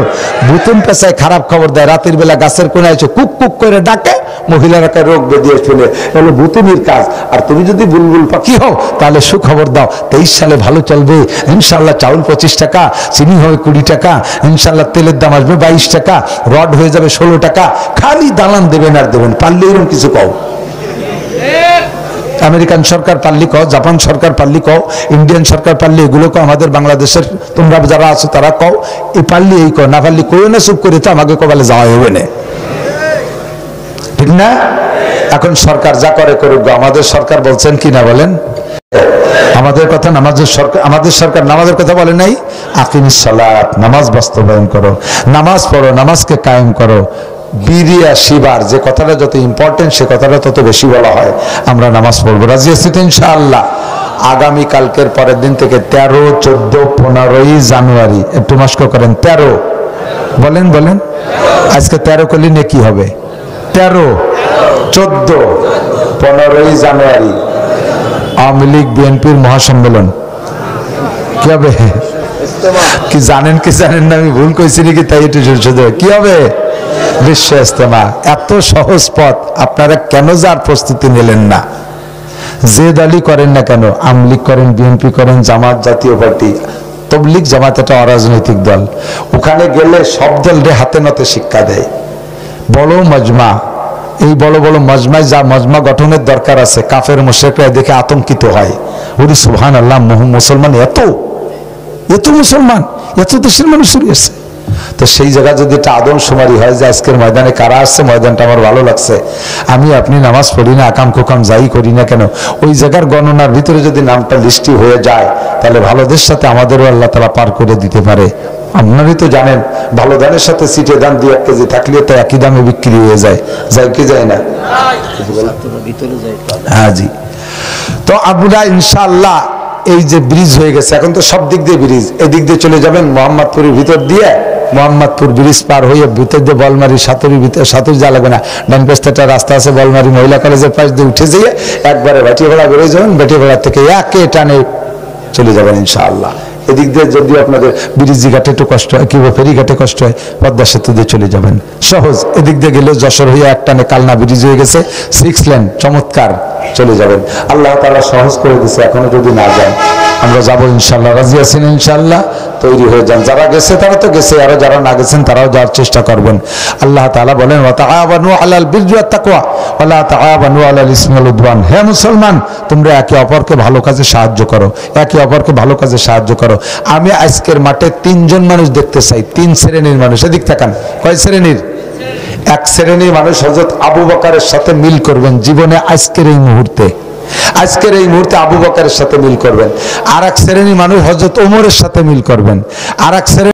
বুতুম পেশায় খারাপ খবর দেয়, রাতের বেলা গাছের কোনায় এসে কুক কুক করে ডাকে, মহিলারা রোগ বেঁধিয়ে শুনে, এগুলো বুতুমির কাজ। আর তুমি যদি বুলবুল পাখি হও তাহলে সুখবর দাও, 23 সালে ভালো চলবে ইনশাল্লাহ। চাউল 25 টাকা, চিনি হবে 20 টাকা, ইনশাল্লাহ তেলের দাম আসবে 22 টাকা, রড হয়ে যাবে 16 টাকা। খালি দালান দেবেন আর দেবেন, পারলে এরকম কিছু কও। আমেরিকান সরকার পারলি কও, জাপান সরকার পারলি কও, ইন্ডিয়ান সরকার পারলি এগুলো কও, আমাদের বাংলাদেশের তোমরা যারা আছো তারা কও। এই পারলি এই কও, না পারলি কইও না, চুপ করে তো আমাকে কবালে যাওয়া হবে না, ঠিক না? এখন সরকার যা করে করুক, আমাদের সরকার বলছেন কি না বলেন? আমাদের কথা নামাজের সরকার, আমাদের সরকার নামাজের কথা বলে নাই? আকিমিস সালাত, নামাজ বাস্তবায়ন করো, নামাজ পড়ো, নামাজকে কায়েম করো। বিরিয়া শিবার যে কথাটা যত ইম্পর্টেন্ট সে কথাটা তত বেশি বলা হয়। আমরা নামাজ পড়বো, রাজি আছি তো ইনশাআল্লাহ? আগামী কালকের পরের দিন থেকে 13, 14, 15ই জানুয়ারি, একটু মস্ক করেন, 13 বলেন বলেন। আজকে 13 করলে কি হবে? 13, 14, 15ই জানুয়ারি আওয়ামী লীগ বিএনপির মহাসম্মেলন। কি হবে কি জানেন কি জানেন না? আমি ভুল কইছি নাকি? তাই একটু কি হবে? বিশ্ব ইজতেমা। এত সহজ পথ, আপনারা কেন যার প্রস্তুতি নিলেন না? যে দলই করেন না কেন, আওয়ামী লীগ করেন, বিএনপি করেন, জামাত জাতীয় পার্টি, তবলিগ জামাত এটা অরাজনৈতিক দল, ওখানে গেলে সব দলরে হাতে নাতে শিক্ষা দেয়। বড় মজমা, এই বড় বড় মজমায় যা মজমা গঠনের দরকার আছে, কাফের মুশরিকরা দেখে আতঙ্কিত হয়। ওরে সুবহানাল্লাহ, মুসলমান এত এত মুসলমান, এত দেশের মানুষ আছে। তো সেই জায়গা যদি একটা আদমশুমারি হয় যে আজকের ময়দানে কারা আসছে, ময়দানটা আমার ভালো লাগছে, আমি আপনি নামাজ পড়ি না, আকাম কোকাম যাই করি না কেন, ওই জায়গার গণনার ভিতরে যদি নামটা লিস্টি হয়ে যায় তাহলে ভালোদের সাথে আমাদেরও আল্লাহ তাআলা পার করে দিতে পারে। আপনারই তো জানেন, ভালো ধানের সাথে সিটে দাম 2-1 কেজি থাকলে তো একই দামে বিক্রি হয়ে যায়, যায় কি যায় না? হ্যাঁ জি। তো আমরা ইনশাআল্লাহ এই যে ব্রিজ হয়ে গেছে, এখন তো সব দিক দিয়ে ব্রিজ, এদিক দিয়ে চলে যাবেন মোহাম্মদপুরের ভিতর দিয়ে, মোহাম্মদপুর ব্রিজ পার হয়ে ভিতর দিয়ে বলমারি সাতুরি, ভিতরে সাতুরি যা লাগবে না, ডান পাশে একটা রাস্তা আছে বলমারি মহিলা কলেজের পাশ দিয়ে উঠে যেয়ে একবারে ভাটিয়াপাড়া বেরোয় যাবেন, ভাটিয়াপাড়া থেকে একে টানে চলে যাবেন ইনশাআল্লাহ। এদিক দিয়ে যদি আপনাদের ব্রিজি ঘাটে একটু কষ্ট হয়, কিংবা ফেরি ঘাটে কষ্ট হয়, পদ্মা সেতু দিয়ে চলে যাবেন, সহজ। এদিক দিয়ে গেলে যশোর হয়ে এক টানে কালনা ব্রিজ হয়ে গেছে, 6 লেন, চমৎকার, চলে যাবেন। আল্লাহ তাআলা সহজ করে দিছে, এখনো যদি না যান আমরা যাবো ইনশাআল্লাহ। রাজি আছেন ইনশাআল্লাহ? তৈরি হয়ে যান। যারা গেছে তারা তো গেছে, আরো যারা না গেছেন তারাও যাওয়ার চেষ্টা করবেন। আল্লাহ তাআলা বলেন, ওয়া তাআওয়ানু আলাল বিররি ওয়াত তাকওয়া ওয়া লা তাআওয়ানু আলাল ইসমি ওয়াল উদওয়ান। হে মুসলমান, তোমরা একে অপরকে ভালো কাজে সাহায্য করো, একে অপরকে ভালো কাজে সাহায্য করো। আমি আজকের মাঠে 3 জন মানুষ দেখতে চাই, 3 শ্রেণীর মানুষ। এদিক তাকান, কয় শ্রেণীর? এক শ্রেণীর মানুষ হযরত আবু বকরের সাথে মিল করবেন জীবনে, আজকের এই মুহূর্তে, আজকের এই মুহূর্তে আবু বকরের সাথে মিল করবেন। আর এক শ্রেণীর মানুষ হযরত ওমরের সাথে মিল করবেন। আর এক শ্রেণী